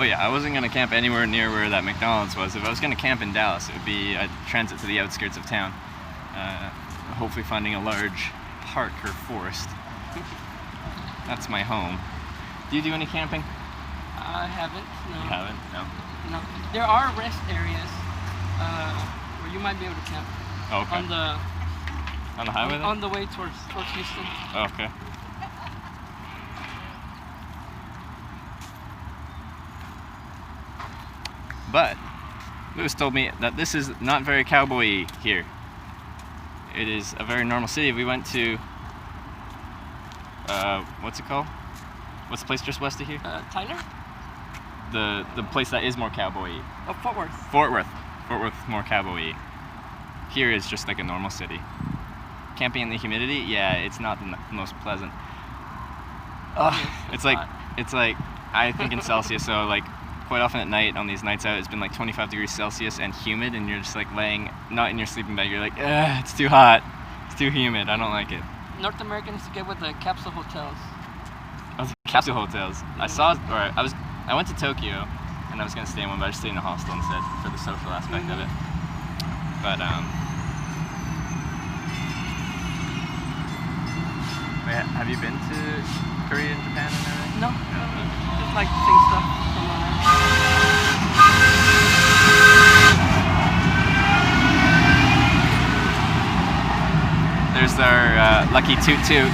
But yeah, I wasn't gonna camp anywhere near where that McDonald's was. If I was gonna camp in Dallas, it would be a transit to the outskirts of town, hopefully finding a large park or forest. That's my home. Do you do any camping? I haven't. No. You haven't? No. No. There are rest areas where you might be able to camp. Oh, okay. On the highway? On the way towards Houston. Oh, okay. But Lewis told me that this is not very cowboy-y here. It is a very normal city. We went to what's it called? What's the place just west of here? Tyler? The place that is more cowboy-y. Oh, Fort Worth. Fort Worth more cowboy-y. Here is just like a normal city. Camping in the humidity, yeah, it's not the most pleasant. It's like I think in Celsius, so like quite often at night on these nights out, it's been like 25 degrees Celsius and humid, and you're just like laying not in your sleeping bag. You're like, it's too hot, it's too humid. I don't like it. North Americans get with the capsule hotels. Capsule hotels. I went to Tokyo, and I was gonna stay in one, but I just stayed in a hostel instead for the social aspect of it. But have you been to Korea and Japan and everything? No, just like seeing stuff from There's our lucky toot toot.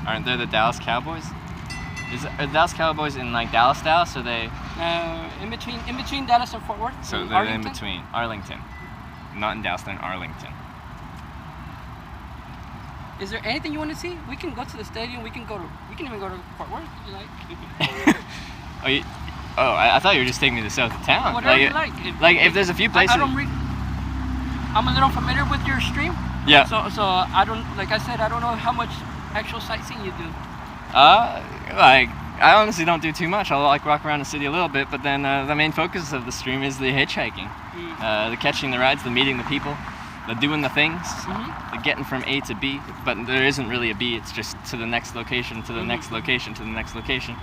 Aren't there the Dallas Cowboys? Are the Dallas Cowboys in like Dallas, or they? In between Dallas and Fort Worth. So they're in between. Arlington. Not in Dallas, they're in Arlington. Is there anything you want to see? We can go to the stadium. We can even go to Fort Worth if you like. I thought you were just taking me to south of town. Whatever you like. If there's a few places. I'm a little familiar with your stream. Yeah. So I don't, like I said, I don't know how much actual sightseeing you do. I honestly don't do too much. I'll like walk around the city a little bit, but then the main focus of the stream is the hitchhiking, the catching the rides, the meeting the people, the doing the things, the getting from A to B. But there isn't really a B. It's just to the next location, to the next location, to the next location.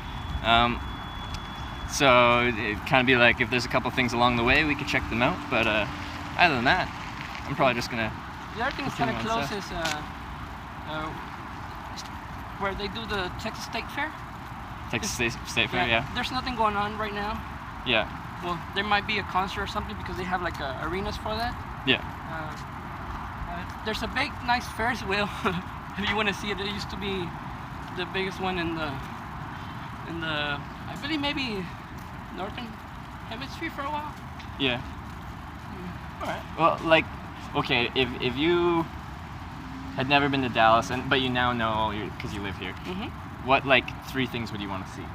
So it kind of be like if there's a couple things along the way, we could check them out. But other than that, I'm probably just gonna. The other thing that's kind of close is where they do the Texas State Fair. Texas State Fair, yeah. There's nothing going on right now. Yeah. Well, there might be a concert or something because they have like arenas for that. Yeah. There's a big, nice Ferris wheel. If you want to see it, it used to be the biggest one in the, I believe maybe Northern Hemisphere for a while. Yeah. All right. Well, like, okay, if you had never been to Dallas, but you now know because you live here. What like 3 things would you want to see?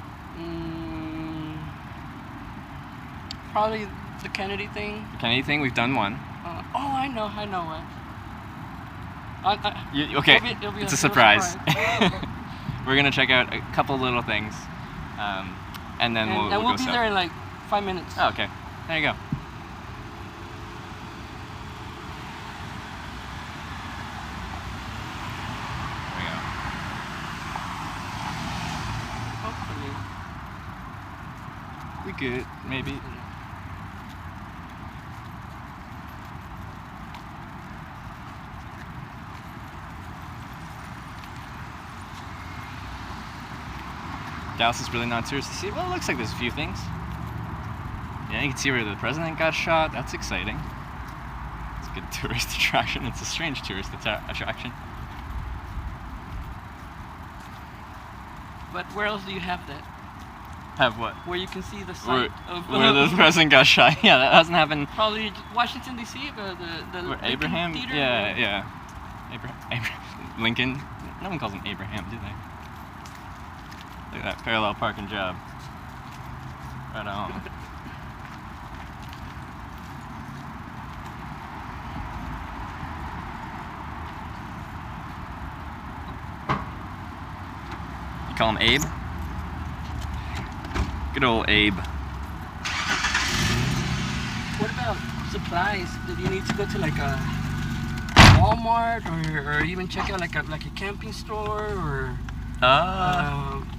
Probably the Kennedy thing. The Kennedy thing. We've done one. I know what. Okay, it'll be it's a surprise. We're gonna check out a couple little things, and then we'll be there in like 5 minutes. Oh, okay. There you go. We good, maybe. Dallas is really not touristy. See, well, it looks like there's a few things. Yeah, you can see where the president got shot. That's exciting. It's a good tourist attraction. It's a strange tourist attraction. But where else do you have that? Have what? Where you can see the site where the president got shot. Yeah, that hasn't happened. Probably Washington D.C. The Abraham. Theater, yeah. Abraham. Lincoln. No one calls him Abraham, do they? Look at that parallel parking job. Right on. You call him Abe? Good old Abe. What about supplies? Did you need to go to like a Walmart or even check out like a camping store or.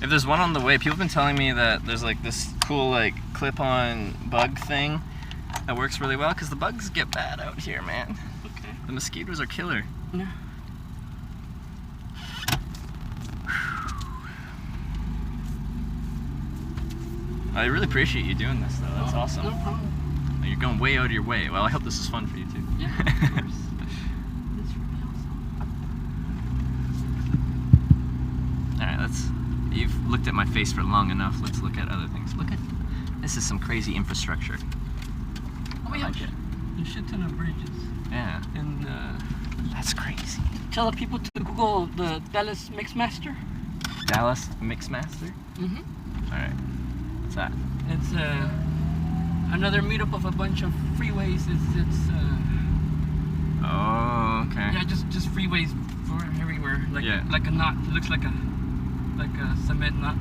If there's one on the way, people have been telling me that there's like this cool like clip-on bug thing that works really well because the bugs get bad out here, man. Okay. The mosquitoes are killer. Yeah. I really appreciate you doing this though. That's awesome. No problem. You're going way out of your way. Well, I hope this is fun for you too. Yeah, of course. It's really awesome. All right, you've looked at my face for long enough. Let's look at other things. Look at this is some crazy infrastructure. Oh, yeah. like it. A shit ton of bridges. Yeah. And That's crazy. tell the people to Google the Dallas Mixmaster. Dallas Mixmaster? Mm-hmm. All right. What's that? It's another meetup of a bunch of freeways. Oh, okay. Yeah, just freeways for everywhere. Like Yeah. like a knot. It looks like a cement knot.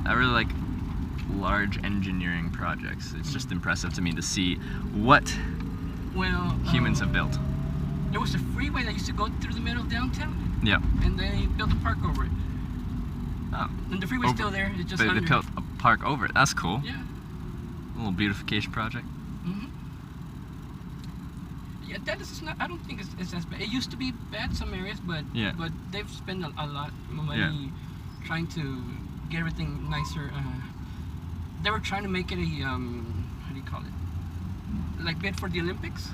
I really like large engineering projects. It's just impressive to me to see what Well, humans have built. there was a freeway that used to go through the middle of downtown, Yeah. and they built a park over it. Oh. And the freeway's Over- still there. It's just They under. built a park over it. That's cool. Yeah. A little beautification project. Mm-hmm. Yeah, that is not. I don't think it's as bad. It used to be bad some areas, but Yeah. but they've spent a lot of money Yeah. trying to get everything nicer. They were trying to make it a how do you call it? Like bid for the Olympics.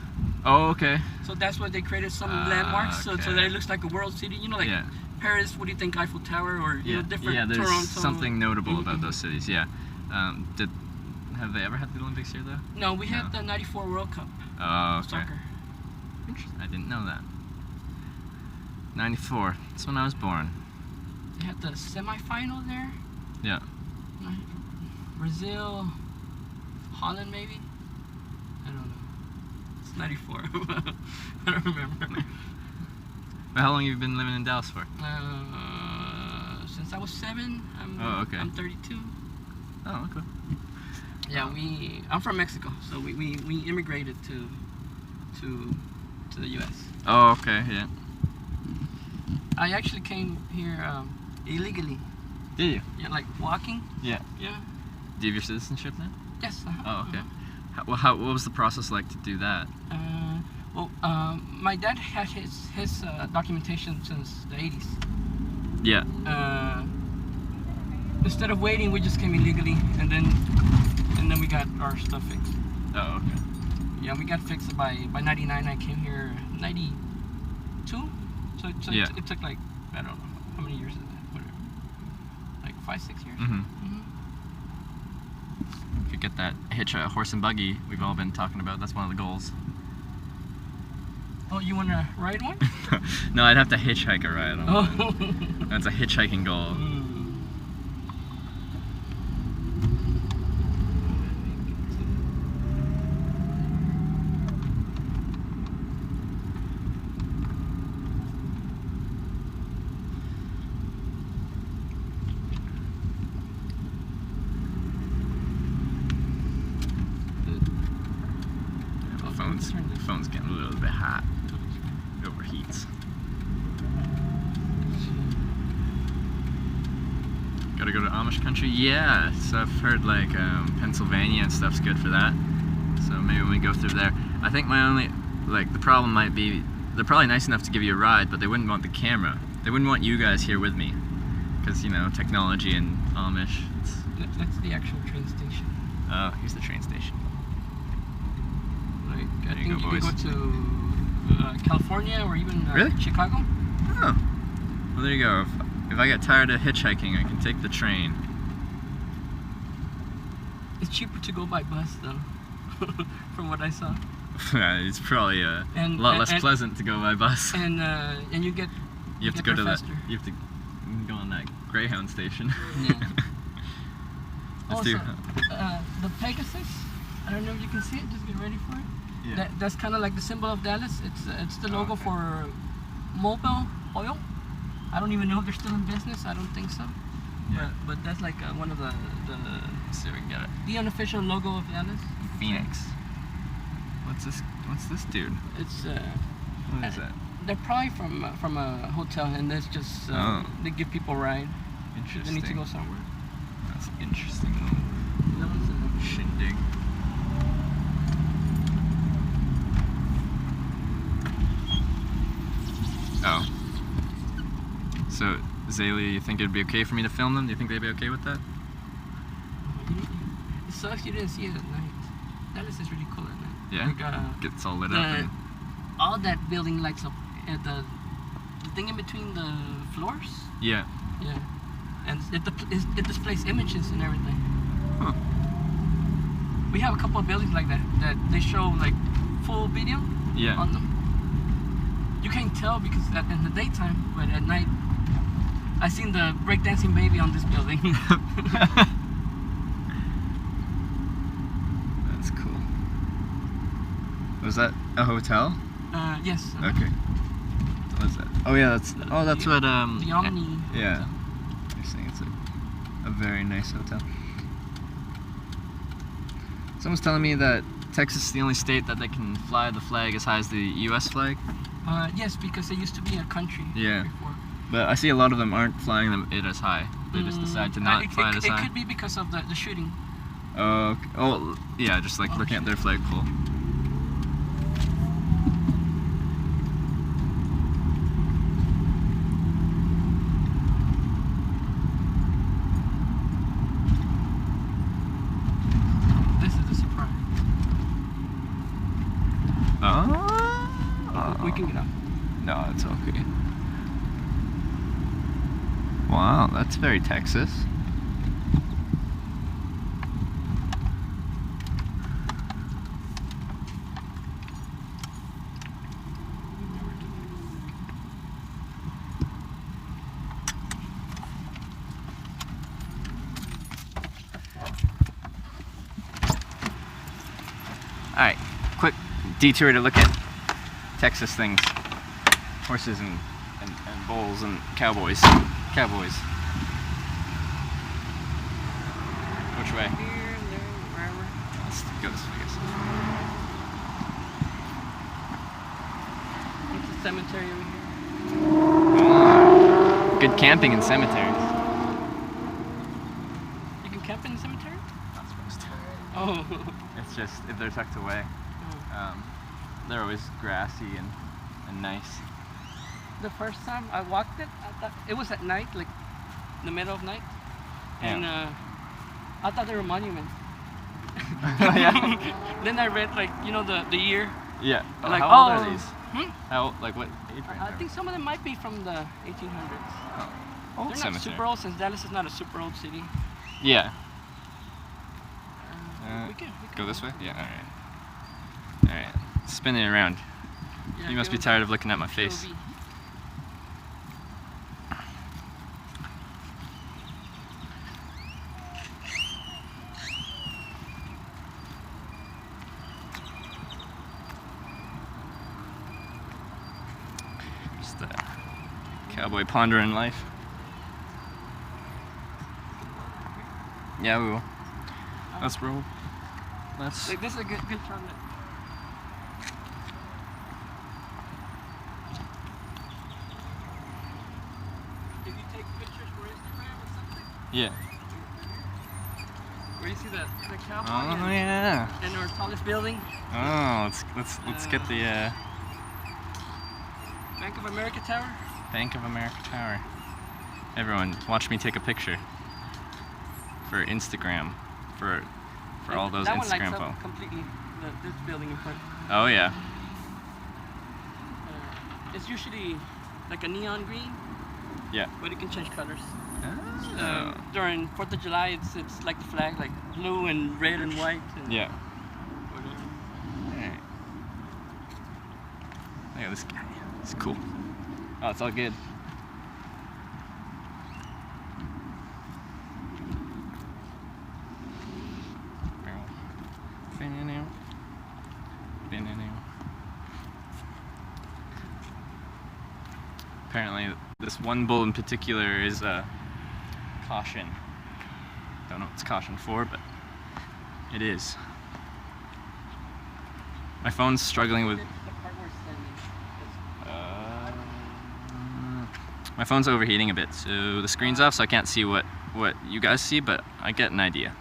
Oh, okay. So that's why they created some Ah, landmarks, so okay. that it looks like a world city. You know, like Yeah. Paris. What do you think? Eiffel Tower, or you know, different. Yeah, there's Toronto. something notable about Mhm. those cities. Yeah. Have they ever had the Olympics here though? No, we had No. the '94 World Cup Oh, okay. soccer. Interesting. I didn't know that. 94. That's when I was born. They had the semifinal there. Yeah. Brazil, Holland, maybe. I don't know. It's '94. I don't remember. But how long have you been living in Dallas for? Since I was 7. Oh, okay. I'm 32. Oh, okay. Yeah, I'm from Mexico, so we immigrated to the U.S. Oh, okay. Yeah. I actually came here illegally. Did you? Yeah, like walking. Yeah. Yeah. Do you have your citizenship now? Yes. Oh, okay. What was the process like to do that? My dad had his documentation since the 80s. Yeah. Instead of waiting, we just came illegally, and then we got our stuff fixed. Oh, okay. Yeah, we got fixed by '99. I came here '92, so Yeah. it took like I don't know how many years is that? Whatever, like 5-6 years. Mm-hmm. Mm-hmm. If you get that horse and buggy we've all been talking about, that's one of the goals. Oh, you wanna ride one? No, I'd have to hitchhike a ride on. Oh. That's a hitchhiking goal. Mm. The phone's getting a little bit hot. It overheats. Gotta go to Amish country? Yeah, so I've heard like Pennsylvania and stuff's good for that. So maybe when we go through there. I think my only, the problem might be, they're probably nice enough to give you a ride, but they wouldn't want the camera. They wouldn't want you guys here with me. Because, you know, technology and Amish. That's the actual train station. Oh, here's the train station. Like, I There you think go, you boys. could go to California or even Really? Chicago. Oh. Well, there you go. If I get tired of hitchhiking, I can take the train. It's cheaper to go by bus though, from what I saw. It's probably a lot less pleasant to go by bus. And you get You have to get go there to that. faster. You have to go on that Greyhound station. Yeah. Let's Also, do. the Pegasus. I don't know if you can see it. Just get ready for it. Yeah. That's kind of like the symbol of Dallas. It's the logo okay. for Mobil Oil. I don't even know if they're still in business. I don't think so. Yeah. But that's like one of Let's see if we can get it. the unofficial logo of Dallas. Phoenix. What's this? What's this dude? It's What is that? they're probably from a hotel, and that's just they give people a ride. Interesting. They need to go somewhere. That's interesting. That one's Shindig. Oh. So, Zaylee, you think it'd be okay for me to film them? Do you think they'd be okay with that? It sucks you didn't see it at night. Dallas is really cool at night. Yeah? Like, Gets all lit up. And... all that building lights up at the thing in between the floors. Yeah. Yeah. And it displays images and everything. Huh. We have a couple of buildings like that they show like full video Yeah. on them. You can't tell because in the daytime, but at night, I seen the breakdancing baby on this building. That's cool. Was that a hotel? Yes. Okay. What is that? Oh yeah, that's what The Omni. Yeah. You're saying it's a very nice hotel. Someone's telling me that Texas is the only state that they can fly the flag as high as the U.S. flag. Yes, because it used to be a country. Yeah. Before. But I see a lot of them aren't flying it as high. They just decide to not fly it as high. It could be because of the shooting. Oh, yeah, just like looking at their flagpole. This is a surprise. Oh. We can get up. No, it's okay. Wow, that's very Texas. Alright, quick detour to look at Texas things. Horses and bulls and cowboys. Cowboys. Which way? Here, there, wherever. Let's go this way, I guess. It's a cemetery over here. Good camping in cemeteries. You can camp in the cemetery? Not supposed to. Oh. It's just, if they're tucked away, they're always grassy and nice. The first time I walked it, I thought it was at night, like in the middle of night, and I thought they were monuments. Yeah? Then I read like the year. Yeah. Like, how old are oh, these? hmm? How, like what age range I are think some of them might be from the 1800s. old They're not cemetery. super old, since Dallas is not a super old city. Yeah. We can Go this way? Yeah, alright. Alright. Spin it around. Yeah, You must be go tired of looking at my face. POV. Just a cowboy pondering life. Yeah, we will. Let's roll. Let's. Like, this is a good tournament. If you take pictures for Instagram or something, Yeah. where you see the cowboy Oh yeah. and our tallest building, Oh, let's get the Bank of America Tower. Bank of America Tower. Everyone, watch me take a picture for Instagram, for all those that one Instagram lights photos. up completely. This building in front. Oh yeah. It's usually like a neon green, Yeah. but it can change colors. Oh. During 4th of July, it's like the flag, like blue and red and white. And Yeah. whatever. Alright. Look at this guy. It's cool. Oh, it's all good. Apparently, this one bull in particular is a caution. Don't know what it's caution for, but it is. My phone's struggling with. The part where it's standing. My phone's overheating a bit, so the screen's off, so I can't see what you guys see, but I get an idea.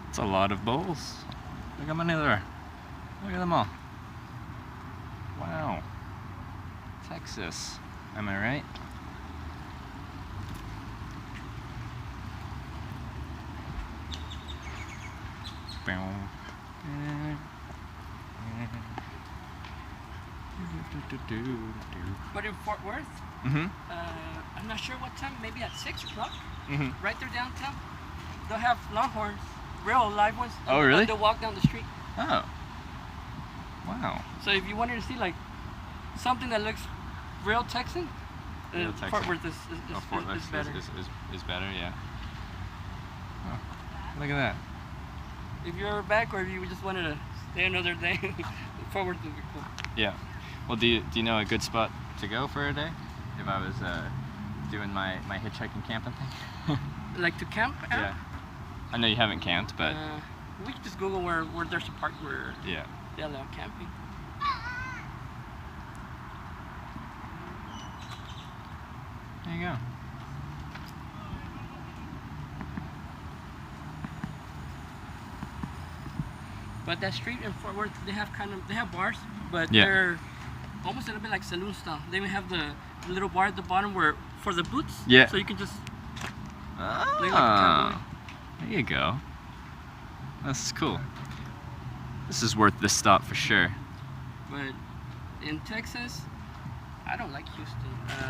It's a lot of bowls. Look how many there are. Look at them all. Wow. Texas. Am I right? But in Fort Worth, Mm-hmm. I'm not sure what time, maybe at 6 o'clock, Mm-hmm. right there downtown, they'll have longhorns, real live ones. Oh, really? They'll walk down the street. Oh. Wow. So if you wanted to see like something that looks real Texan, Real Fort Texan. Worth Oh, Fort is Worth better. is better, yeah. Oh, look at that. If you're back or if you just wanted to stay another day, Fort Worth would be cool. Yeah. Well, do you know a good spot to go for a day? If I was doing my hitchhiking camping thing? Like to camp out? Yeah. I know you haven't camped, but We can just Google where there's a park where yeah. they allow camping. There you go. But that street in Fort Worth, they have bars, but Yeah. they're almost a little bit like saloon style. They even have the little bar at the bottom where for the boots. Yeah. So you can just Ah, there you go. That's cool. This is worth the stop for sure. But in Texas, I don't like Houston.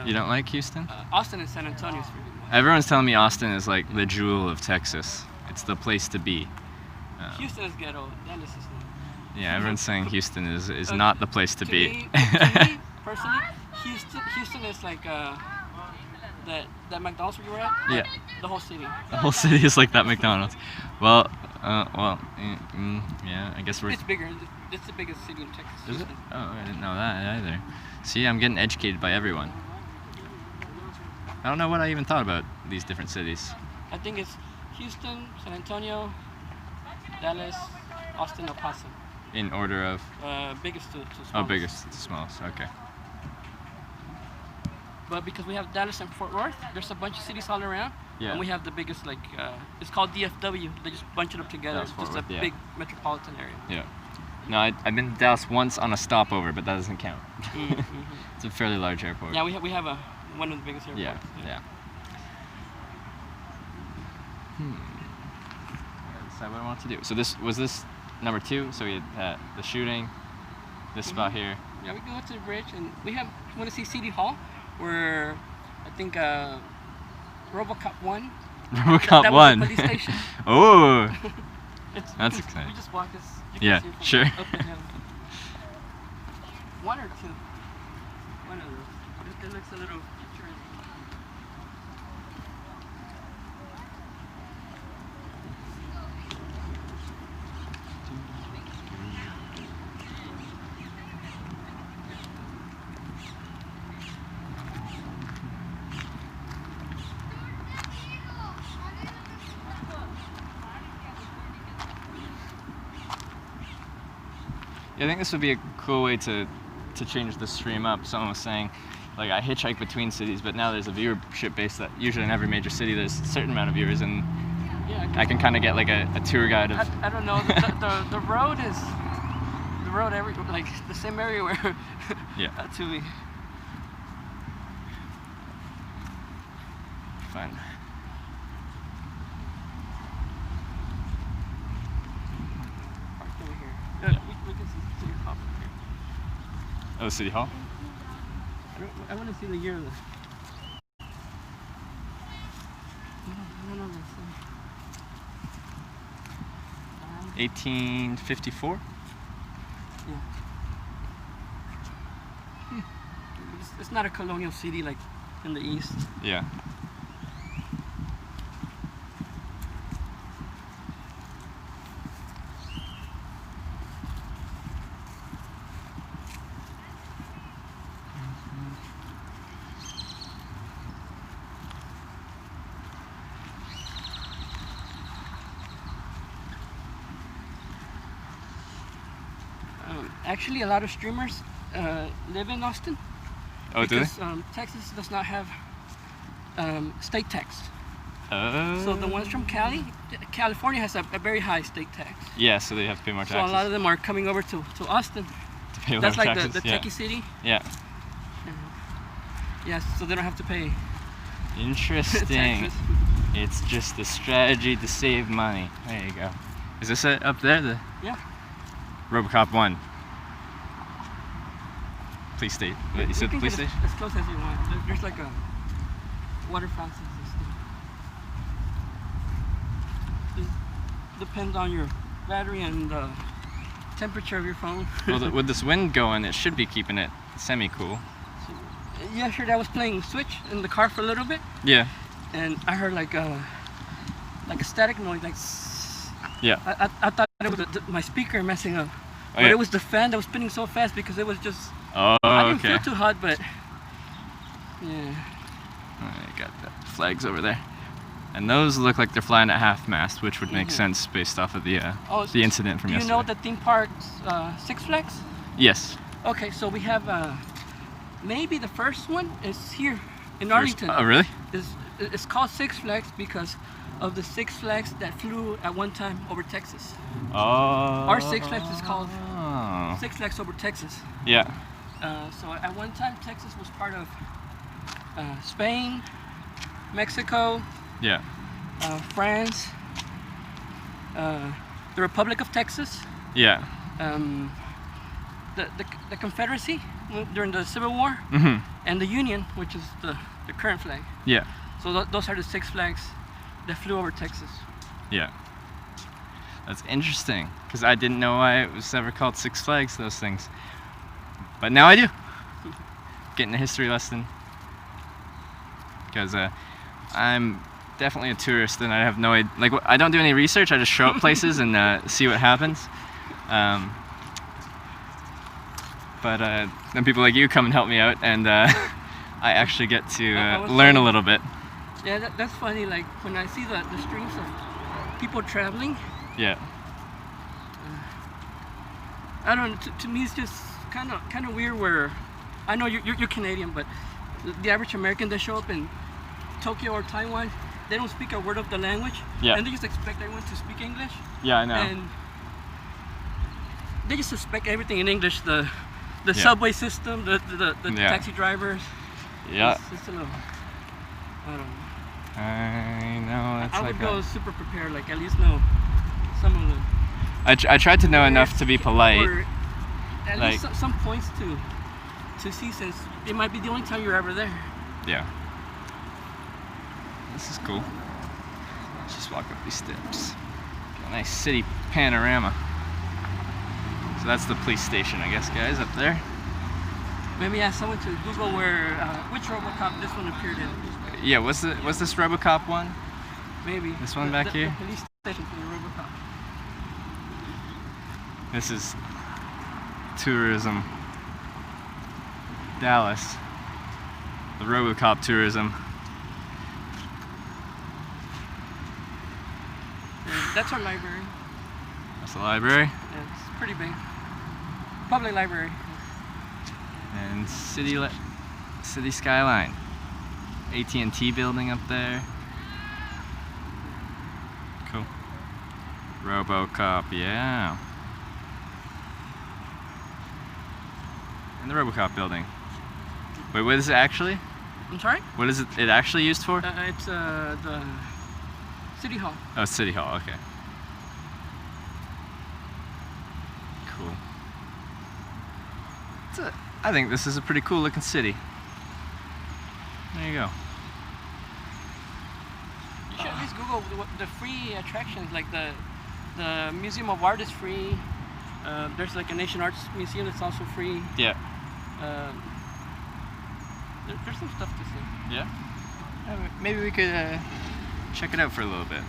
You don't like Houston? Austin and San Antonio is really nice. Everyone's telling me Austin is like the jewel of Texas. It's the place to be. Houston is ghetto. Dallas is not. Yeah, everyone's saying Houston is not the place to be. Me, personally, Houston is like that McDonald's where you were at. Yeah. The whole city. The whole city is like that McDonald's. Well, yeah, I guess we're. It's bigger. It's the biggest city in Texas. Is it? Houston. Oh, I didn't know that either. See, I'm getting educated by everyone. I don't know what I even thought about these different cities. I think it's Houston, San Antonio, Dallas, Austin, El Paso. In order of. Biggest to smallest. Oh, biggest to smallest. Okay. But because we have Dallas and Fort Worth, there's a bunch of cities all around. Yeah. And we have the biggest, like, it's called DFW. They just bunch it up together. That's It's Fort just Worth, a yeah. big metropolitan area. Yeah. No, I've been to Dallas once on a stopover, but that doesn't count. Mhm. It's a fairly large airport. Yeah, we have one of the biggest airports. Yeah. Gotta decide what I want to do. So this was number 2. So we had the shooting, this spot here. Yeah, we go to the bridge and we want to see City Hall, where I think RoboCop 1. RoboCop that 1. was the police station. Oh. we That's can- exciting. We just walk this. Yeah, sure. Up the hill. 1 or 2. One of those. It looks a little futuristic. Yeah, I think this would be a cool way to change the stream up. Someone was saying, like, I hitchhike between cities, but now there's a viewership base that usually in every major city there's a certain amount of viewers, and Yeah, I can kind of get like a tour guide of. I don't know. The road is the road every like the same area where Yeah. that's who we. Fine. Parked over here. We can see City Hall from here. Oh, City Hall? I want to see the year of this. I don't know this. 1854? Yeah. It's not a colonial city like in the east. Yeah. actually, a lot of streamers live in Austin. Oh, do they? Because Texas does not have state tax. Oh. So the ones from California has a very high state tax. Yeah, so they have to pay more So taxes. a lot of them are coming over to Austin. to pay That's lower like taxes. the yeah. techie city. Yeah. Yes, so they don't have to pay Interesting. taxes. It's just a strategy to save money. There you go. Is this it up there? The Yeah. RoboCop 1. Police station. Wait, you said can police get station? as close as you want. There's like a water fountain system. It depends on your battery and the temperature of your phone. Well, with this wind going, it should be keeping it semi-cool. Yeah, sure. I was playing Switch in the car for a little bit, Yeah. and I heard like a static noise, like. Yeah. I thought it was my speaker messing up, but yeah. it was the fan that was spinning so fast because it was just. Oh, I didn't okay. feel too hot, but yeah. I got the flags over there. And those look like they're flying at half-mast, which would make sense based off of the incident from Do you yesterday. know the theme parks, Six Flags? Yes. Okay, so we have maybe the first one is here in Arlington. Oh, really? It's called Six Flags because of the Six Flags that flew at one time over Texas. Oh. Our Six Flags is called Oh. Six Flags over Texas. Yeah. So at one time, Texas was part of Spain, Mexico, Yeah. France, the Republic of Texas, Yeah. the Confederacy during the Civil War, Mhm. and the Union, which is the current flag. Yeah. So those are the Six Flags that flew over Texas. Yeah. That's interesting, because I didn't know why it was ever called Six Flags, those things. But now I do. Getting a history lesson. Because I'm definitely a tourist and I have no idea. Like, I don't do any research, I just show up places and see what happens. But then people like you come and help me out, and I actually get to learn a little bit. Yeah, that's funny. Like when I see the streams of people traveling, Yeah. I don't know. To me, it's just kind of weird. Where I know you're Canadian, but the average American that show up in Tokyo or Taiwan, they don't speak a word of the language, Yeah. and they just expect everyone to speak English. Yeah, I know. And they just expect everything in English. The Yeah. subway system, the Yeah. taxi drivers. Yeah. It's a little. I don't know. I know. That's I like would go that. super prepared, like at least know some of the. I tried to know enough to be polite. Or at like- least some points to see, since it might be the only time you're ever there. Yeah. This is cool. Let's just walk up these steps. Got a nice city panorama. So that's the police station, I guess, guys, up there. Maybe ask someone to Google which RoboCop this one appeared in. Yeah, what's this RoboCop one? Maybe. This one back here? The police station for the RoboCop. This is tourism. Dallas. The RoboCop tourism. And that's our library. That's the library. Yeah, it's pretty big. Public library. And city skyline. AT&T building up there. Cool. RoboCop, yeah. And the RoboCop building. Wait, what is it actually? I'm sorry? What is it actually used for? It's the City Hall. Oh, City Hall, okay. Cool. I think this is a pretty cool looking city. There you go. You should at least Google the free attractions, like the Museum of Art is free. There's like a Nation Arts Museum that's also free. Yeah. There's some stuff to see. Yeah? Maybe we could check it out for a little bit.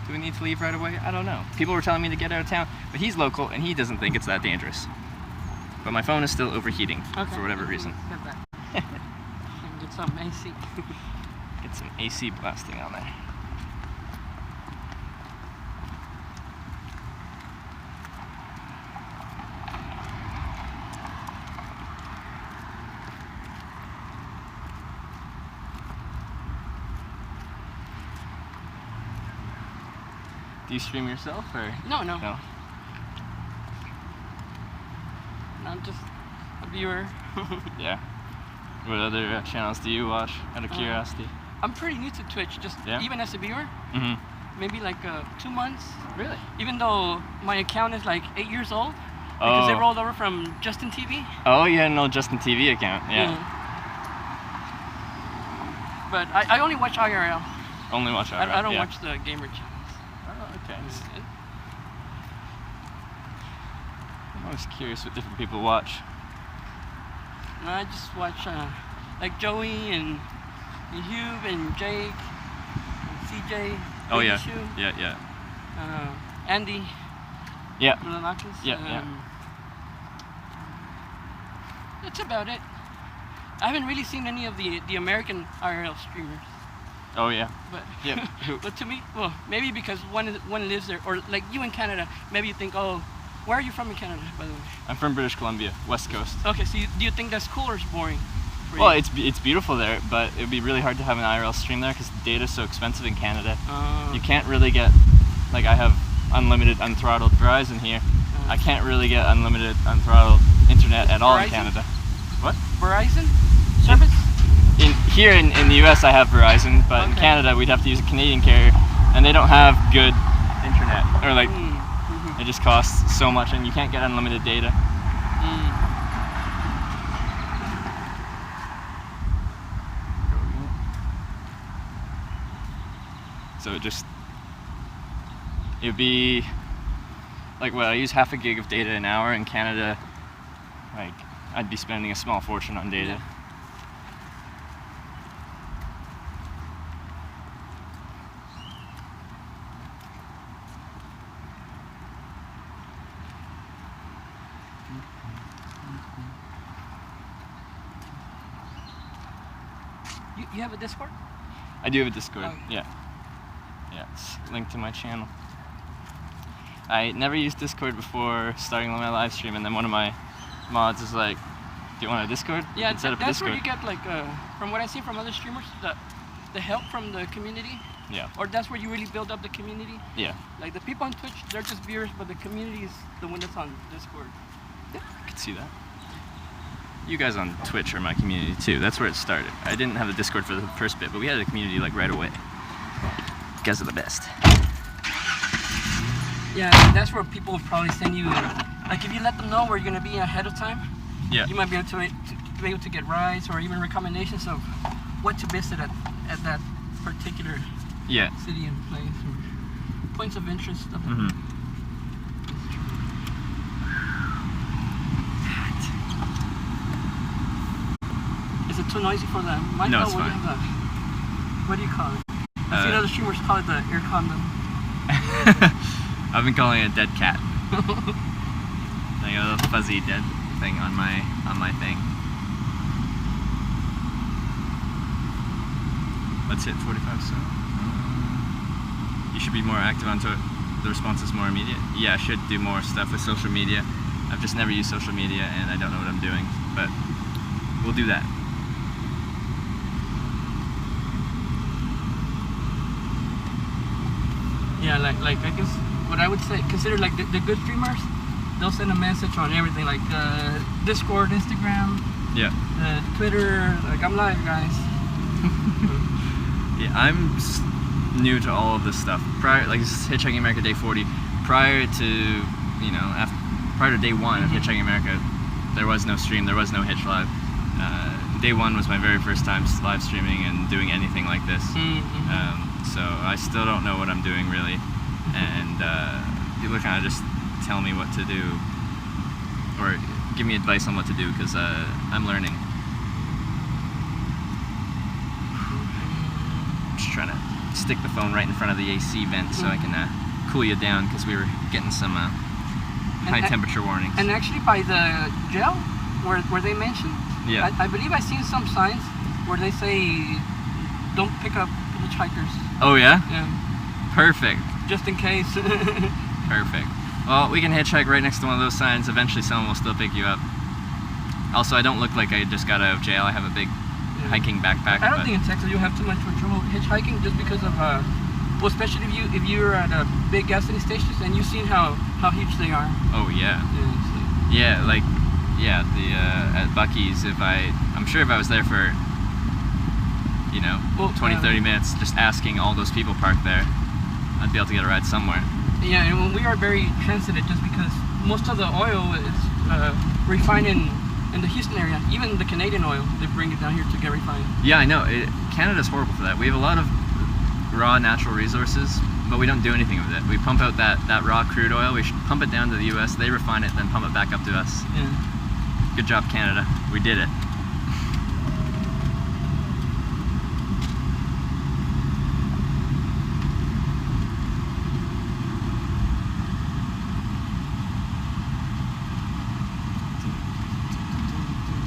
Do we need to leave right away? I don't know. People were telling me to get out of town, but he's local and he doesn't think it's that dangerous. But my phone is still overheating for whatever reason. Get that. And get some AC. Get some AC blasting on there. Do you stream yourself or? No, no. No. I'm just a viewer. Yeah. What other channels do you watch out of curiosity? I'm pretty new to Twitch, just Yeah? even as a viewer. Mm-hmm. Maybe like 2 months. Really? Even though my account is like 8 years old. Because they Oh. rolled over from Justin TV. Oh, you had an old Justin TV account. Yeah. But I only watch IRL. Only watch IRL. I don't yeah. watch the gamer channels. Oh, okay. I'm always curious what different people watch. No, I just watch like Joey and Hugh and Jake and CJ. Oh Baby yeah. Shoe, Yeah. Andy. Yeah. Milonakis. Yeah. That's about it. I haven't really seen any of the American IRL streamers. Oh yeah. But Yep. Who? but to me, well, maybe because one lives there, or like you in Canada, maybe you think, oh, where are you from in Canada, by the way? I'm from British Columbia, West Coast. Okay, so do you think that's cool or it's boring? for Well, you? it's beautiful there, but it would be really hard to have an IRL stream there because the data's so expensive in Canada. You can't really get, like I have unlimited unthrottled Verizon here. I can't really get unlimited unthrottled internet at all in Verizon? Canada. What? Verizon service? Here in the US I have Verizon, but in Okay. Canada we'd have to use a Canadian carrier, and they don't have good internet, or like it just costs so much, and you can't get unlimited data. So it would be like, well, I use half a gig of data an hour in Canada. Like, I'd be spending a small fortune on data. Yeah. You have a Discord? I do have a Discord. Oh. Yeah, it's linked to my channel. I never used Discord before starting my live stream, and then one of my mods is like, "Do you want a Discord? We Yeah, can set up a that's where Discord." you get like, from what I see from other streamers, the help from the community, Yeah, or that's where you really build up the community. yeah, Like the people on Twitch, they're just viewers, but the community is the one that's on Discord. I could see that. You guys on Twitch are my community too. That's where it started. I didn't have the Discord for the first bit, but we had a community like right away. You guys are the best. Yeah, that's where people will probably send you, like if you let them know where you're gonna be ahead of time, Yeah. you might be able to get rides or even recommendations of what to visit at that particular Yeah. city and place, or points of interest. Stuff. Mhm. Is it too noisy for them? Mine No, don't. it's What do fine. you have what do you call it? I see other streamers call it the ear condom. I've been calling it a dead cat. Like a little fuzzy dead thing on my thing. Let's hit 45. So you should be more active on Twitter. The response is more immediate. Yeah, I should do more stuff with social media. I've just never used social media, and I don't know what I'm doing. But we'll do that. Yeah, like I guess what I would say, consider like the good streamers, they'll send a message on everything, like Discord, Instagram, Yeah. Twitter. Like I'm live, guys. Yeah, I'm new to all of this stuff. Prior, like this is Hitchhiking America Day 40. Prior to, prior to day one of Hitchhiking America, there was no stream, there was no Hitch Live. Day one was my very first time live streaming and doing anything like this. So I still don't know what I'm doing really, and people kind of just tell me what to do, or give me advice on what to do, because I'm learning. Just trying to stick the phone right in front of the AC vent so I can cool you down, because we were getting some high temperature warnings. And actually, by the jail, where they mentioned, Yeah. I believe I seen some signs where they say, "Don't pick up hitchhikers." Oh yeah? Yeah, Perfect. just in case. Perfect. Well, we can hitchhike right next to one of those signs. Eventually someone will still pick you up. Also, I don't look like I just got out of jail. I have a big hiking backpack. I don't but think in Texas you have too much trouble hitchhiking just because of Well, especially if you're at a big gasoline stations and you've seen how huge they are. Oh yeah. Yeah, Yeah, like the at Buc-ee's, I'm sure if I was there for, you know, Well, 20-30 minutes just asking all those people parked there, I'd be able to get a ride somewhere. yeah, and we are very transited just because most of the oil is refined in the Houston area. Even the Canadian oil, they bring it down here to get refined. Yeah, I know. Canada's horrible for that. We have a lot of raw natural resources, but we don't do anything with it. We pump out that raw crude oil, we should pump it down to the US, they refine it, then pump it back up to us. Yeah. Good job, Canada. We did it.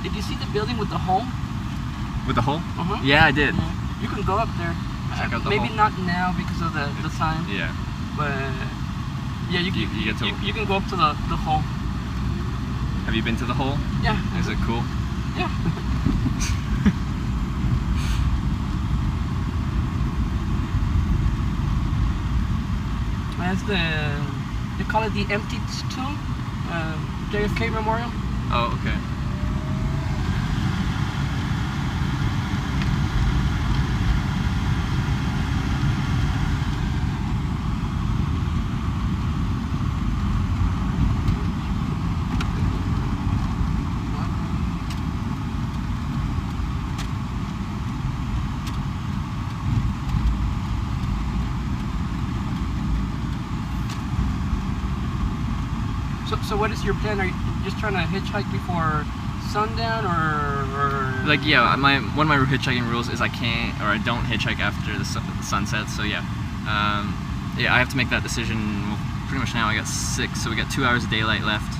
Did you see the building with the hole? With the hole? Uh-huh. Yeah, I did. Yeah. You can go up there. Check out the Maybe hole. not now because of the time. Yeah. But yeah, you get to- you can go up to the hole. Have you been to the hole? Yeah. Is it cool? Yeah. That's they call it the empty tomb, JFK Memorial. Oh, okay. So what is your plan? Are you just trying to hitchhike before sundown, or Like, yeah, one of my hitchhiking rules is I don't hitchhike after the sunset. So yeah, I have to make that decision. Well, pretty much now. I got 6, so we got 2 hours of daylight left.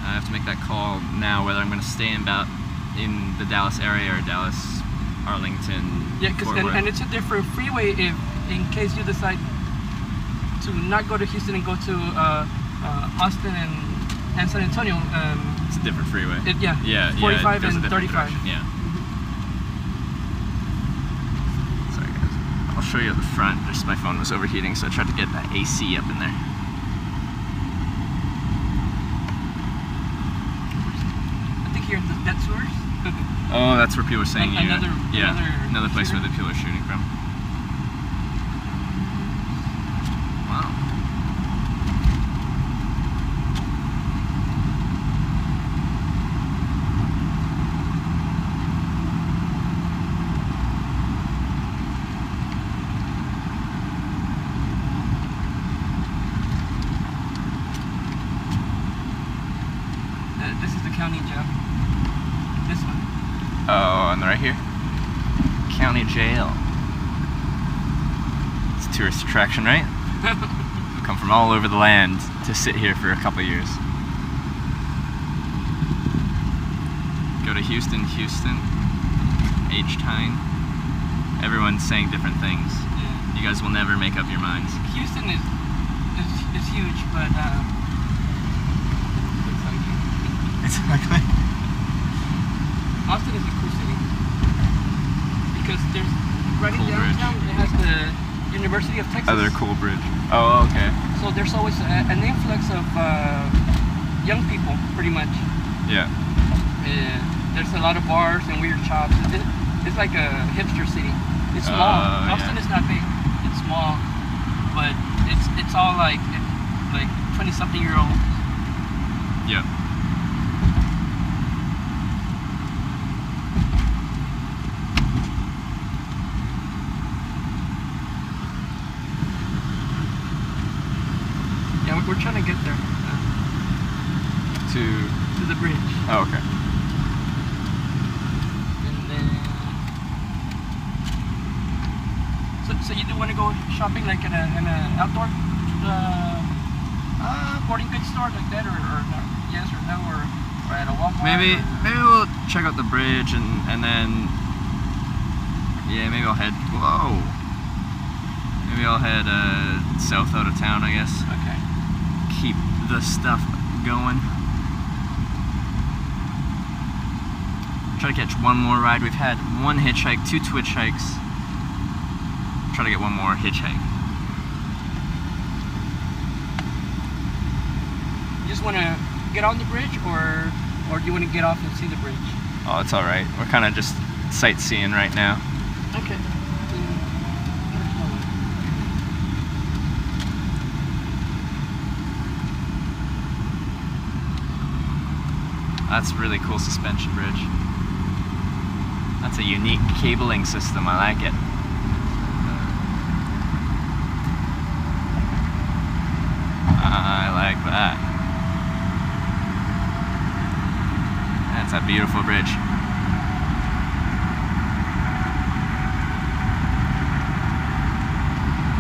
I have to make that call now whether I'm going to stay in the Dallas area or Dallas, Arlington. yeah, Fort Worth. and it's a different freeway if in case you decide to not go to Houston and go to Austin and San Antonio. It's a different freeway. Yeah, 45 it goes a and different 35. direction, yeah. Sorry guys. I'll show you at the front. Just my phone was overheating, so I tried to get that AC up in there. I think here at the Dead Sewers. Oh, that's where people are saying another place shooter. where the people are shooting from. Wow. This is the county jail. This one. Oh, and right here? County Jail. It's a tourist attraction, right? Come from all over the land to sit here for a couple years. Go to Houston, H-Time. Everyone's saying different things. Yeah. You guys will never make up your minds. Houston is huge, but It's ugly. Austin is a cool city because there's right in Cool bridge. downtown. It has the University of Texas. Other cool bridge. Oh, okay. So there's always an influx of young people, pretty much. Yeah. There's a lot of bars and weird shops. It's like a hipster city. It's small. Oh, Austin yeah. is not big. It's small, but it's all like 20-something-year-olds. Yeah. Yeah, we're trying to get there To. to the bridge. Oh, okay. And then, so you do want to go shopping like in an outdoor sporting goods store like that, or not? Yes or no, or at a Walmart? Maybe or- we'll check out the bridge and then maybe I'll head south out of town, I guess. Okay. Keep the stuff going. Try to catch one more ride. We've had one hitchhike, 2 twitch hikes. Try to get one more hitchhike. just want to get on the bridge, or do you want to get off and see the bridge? Oh, it's all right. We're kind of just sightseeing right now. Okay. That's a really cool suspension bridge. That's a unique cabling system. I like it. I like that. That's a beautiful bridge.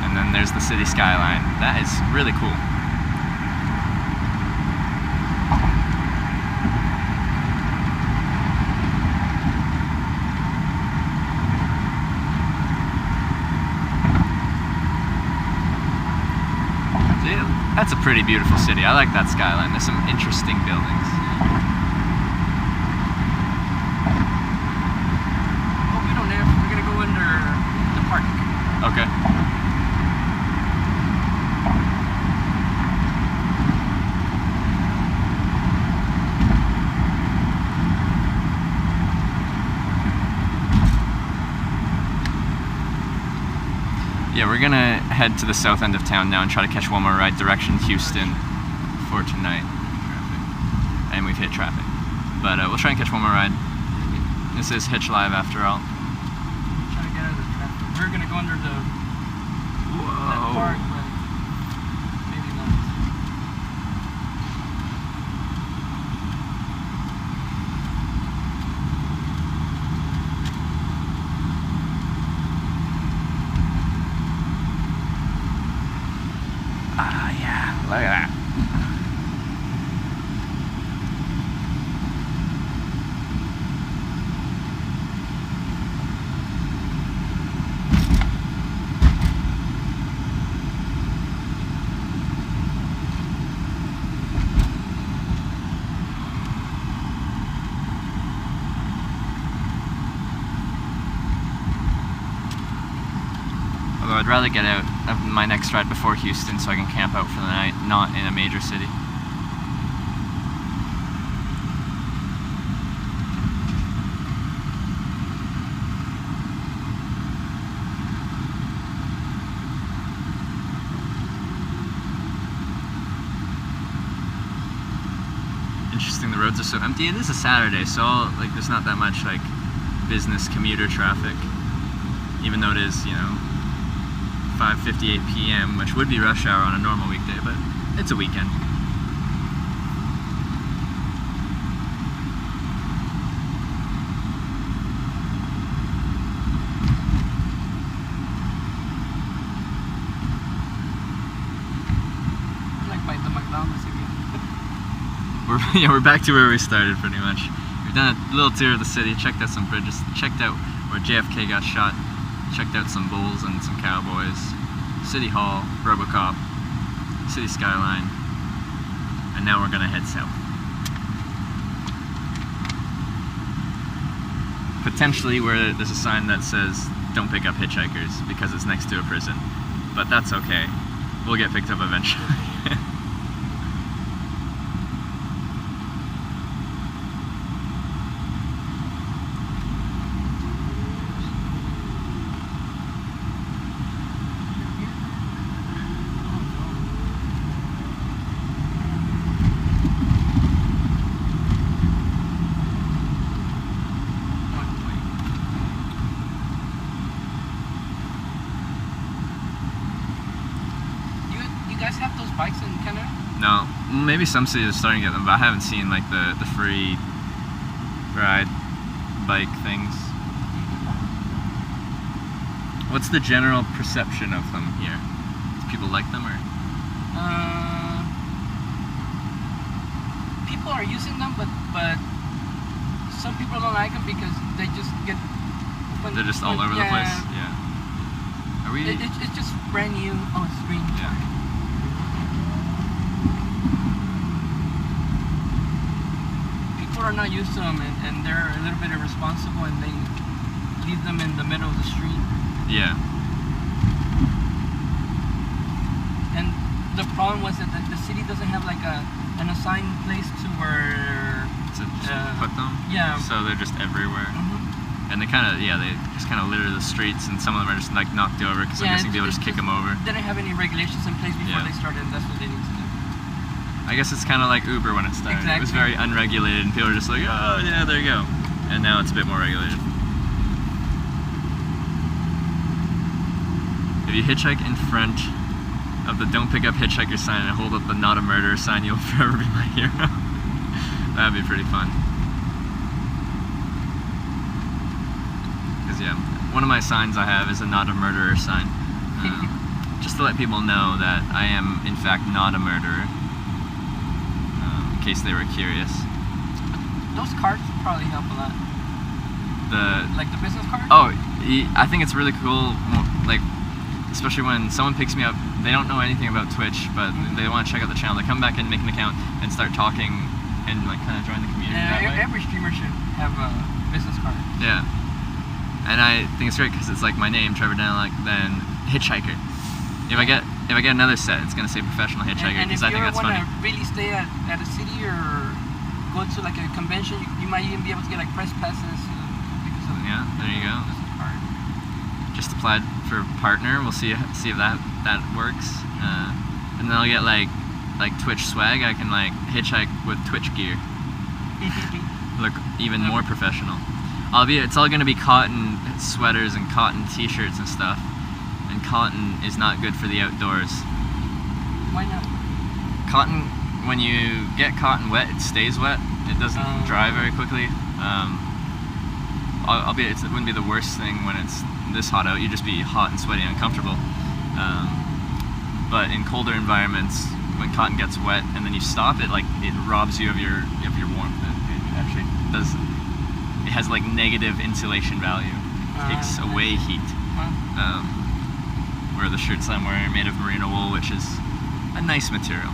And then there's the city skyline. That is really cool. That's a pretty beautiful city. I like that skyline. There's some interesting buildings. Oh, we don't have. We're gonna go under the park. Okay. Yeah, we're gonna head to the south end of town now and try to catch one more ride direction Houston for tonight. And we've hit traffic. But we'll try and catch one more ride. This is Hitch Live after all. Trying to get out of the traffic. We're gonna go under the that park, but maybe not. Ah, yeah, look at that. Although I'd rather get out of my next ride before Houston so I can camp out for the night, not in a major city. Interesting, the roads are so empty. It is a Saturday, so like there's not that much like business commuter traffic, even though it is, you know, 5:58 p.m., which would be rush hour on a normal weekday, but it's a weekend. Like by the McDonald's again. We're back to where we started pretty much. We've done a little tour of the city, checked out some bridges, checked out where JFK got shot, checked out some bulls and some cowboys, City Hall, RoboCop, city skyline, and now we're gonna head south. Potentially where there's a sign that says don't pick up hitchhikers because it's next to a prison, but that's okay. We'll get picked up eventually. You guys have those bikes in Canada? No, maybe some cities are starting to get them, but I haven't seen like the free ride bike things. What's the general perception of them here? Do people like them or? People are using them, but some people don't like them because they just get. They're just all over the place. Yeah. Are we? It's just brand new. Oh, it's green. Yeah. People are not used to them, and they're a little bit irresponsible, and they leave them in the middle of the street. Yeah. And the problem was that the city doesn't have like a an assigned place to where. To put them. Yeah. So they're just everywhere. And they kind of, they just kind of litter the streets, and some of them are just like knocked over because I'm guessing people just kick them over. They didn't have any regulations in place before they started, and that's what they need to do. I guess it's kind of like Uber when it started. Exactly. It was very unregulated, and people were just like, oh yeah, there you go. And now it's a bit more regulated. If you hitchhike in front of the "Don't Pick Up Hitchhiker" sign and hold up the "Not a Murderer" sign, you'll forever be my hero. That'd be pretty fun. Yeah, one of my signs I have is a "Not a Murderer" sign, just to let people know that I am in fact not a murderer, in case they were curious. Those cards probably help a lot. Like the business card? Oh, I think it's really cool, like, especially when someone picks me up, they don't know anything about Twitch, but they want to check out the channel, they come back and make an account and start talking and like kind of join the community that way. Every streamer should have a business card. Yeah. And I think it's great because it's like my name, Trevor Daniluk, then Hitchhiker. If I get another set, it's gonna say Professional Hitchhiker because I think that's funny. And if you want to really stay at a city or go to like a convention, you might even be able to get like press passes because of there you go. business card. Just applied for partner. We'll see if that works. And then I'll get like Twitch swag. I can like hitchhike with Twitch gear. Look even more professional. It's all going to be cotton sweaters and cotton t-shirts and stuff, and cotton is not good for the outdoors. Why not? Cotton, when you get cotton wet, it stays wet. It doesn't dry very quickly. It wouldn't be the worst thing when it's this hot out. You'd just be hot and sweaty and uncomfortable. But in colder environments, when cotton gets wet and then you stop it, it robs you of your warmth. It actually does. It has like negative insulation value. It takes away heat. Where the shirts I'm wearing are made of merino wool, which is a nice material.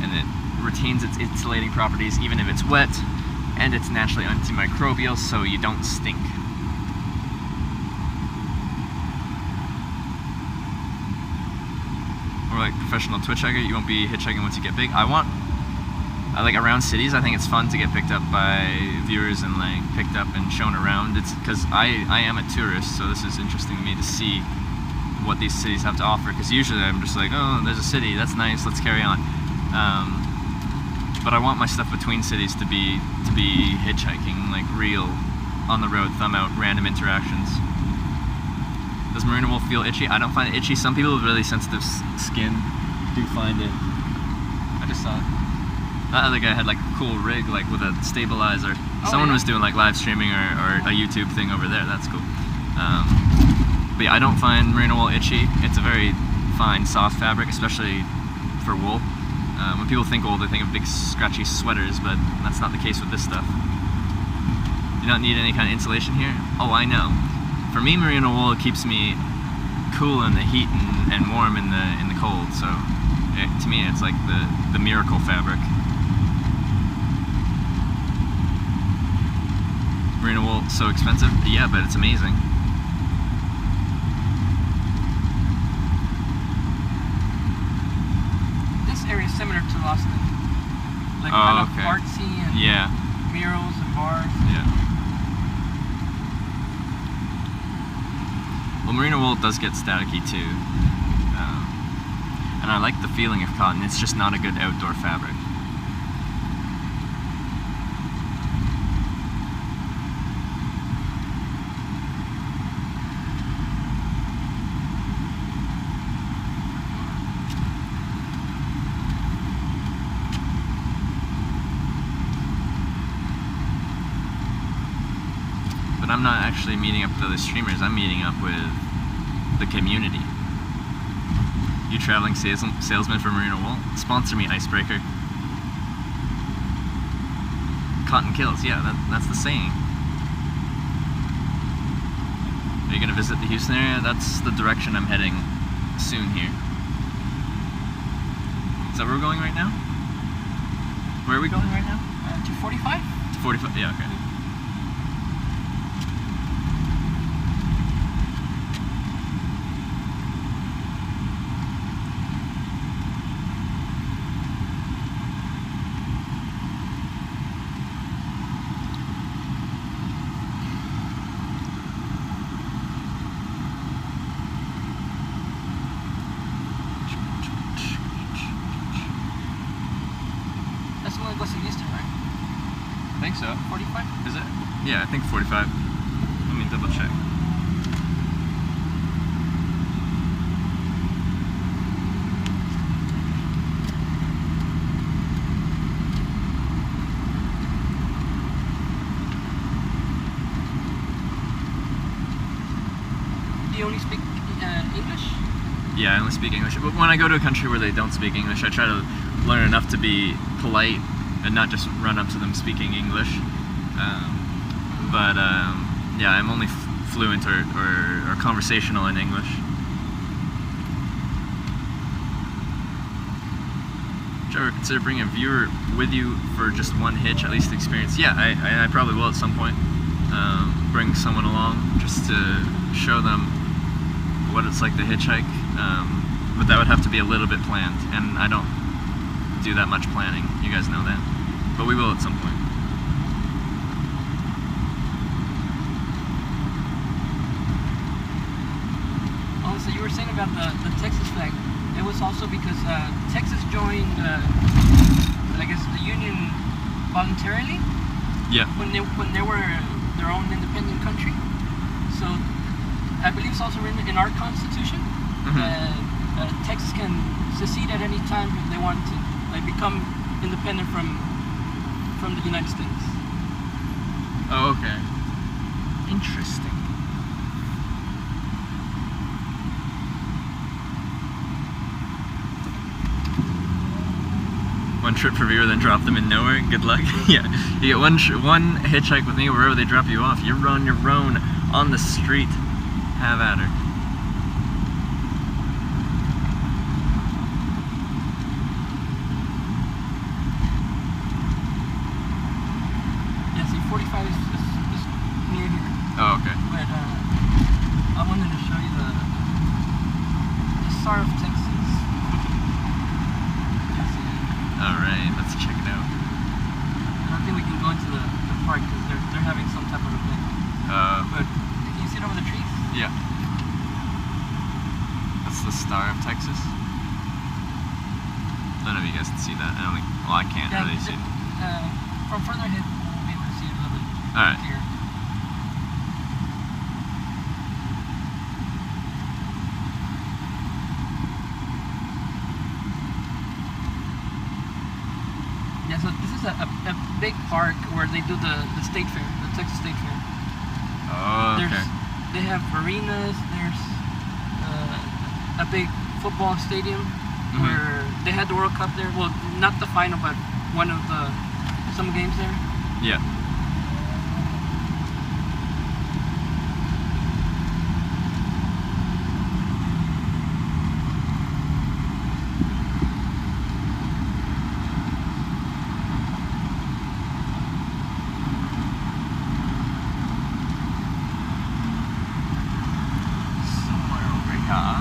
And it retains its insulating properties even if it's wet, and it's naturally antimicrobial, so you don't stink. Or like professional Twitch hiker, you won't be hitchhiking once you get big. Like around cities, I think it's fun to get picked up by viewers and like picked up and shown around. It's because I am a tourist, so this is interesting to me to see what these cities have to offer. Because usually I'm just like, oh, there's a city, that's nice, let's carry on. But I want my stuff between cities to be hitchhiking, like real, on the road, thumb out, random interactions. Does merino wool feel itchy? I don't find it itchy. Some people with really sensitive skin do find it. I just saw it. That other guy had like a cool rig, like with a stabilizer. Someone was doing like live streaming or a YouTube thing over there. That's cool. But yeah, I don't find merino wool itchy. It's a very fine, soft fabric, especially for wool. When people think wool, they think of big, scratchy sweaters, but that's not the case with this stuff. You don't need any kind of insulation here. Oh, I know. For me, merino wool keeps me cool in the heat and warm in the cold. So to me, it's like the miracle fabric. Merino wool so expensive? Yeah, but it's amazing. This area is similar to Austin. Like kind of artsy and murals and bars. Yeah. Well, merino wool does get staticky too. And I like the feeling of cotton. It's just not a good outdoor fabric. But I'm not actually meeting up with other streamers, I'm meeting up with the community. You traveling salesman for merino wool? Sponsor me, Icebreaker. Cotton kills, yeah, that's the saying. Are you gonna visit the Houston area? That's the direction I'm heading soon here. Is that where we're going right now? Where are we going right now? 245? 245, yeah, okay. so. 45? Is it? Yeah, I think 45. Let me double check. Do you only speak English? Yeah, I only speak English. But when I go to a country where they don't speak English, I try to learn enough to be polite and not just run up to them speaking English. Yeah, I'm only fluent or conversational in English. Would you ever consider bringing a viewer with you for just one hitch, at least experience? Yeah, I probably will at some point. Bring someone along just to show them what it's like to hitchhike. But that would have to be a little bit planned, and I don't do that much planning. You guys know that. But we will at some point. Oh, so you were saying about the Texas flag. It was also because Texas joined, I guess, the Union voluntarily. Yeah. When they were their own independent country. So I believe it's also written in our Constitution that Texas can secede at any time if they want to, like, become independent from the United States. Oh, okay. Interesting. One trip for viewer, then drop them in nowhere. Good luck. Yeah, you get one hitchhike with me wherever they drop you off. You're on your own on the street. Have at her. Yeah, see, 45 is near here. Oh, okay. But I wanted to show you the Star of Texas. Alright, let's check it out. I don't think we can go into the park because they're having some type of event. But can you see it over the trees? Yeah. That's the Star of Texas. None of you guys can see that. I don't think. Well, I can't really see it. From further ahead, we'll be able to see it a little bit Alright. clearer. Yeah, so this is a big park where they do the state fair, the Texas State Fair. Oh, okay. They have arenas, there's a big football stadium where they had the World Cup there. Well, not the final, but one of some games there. Yeah. Somewhere over here.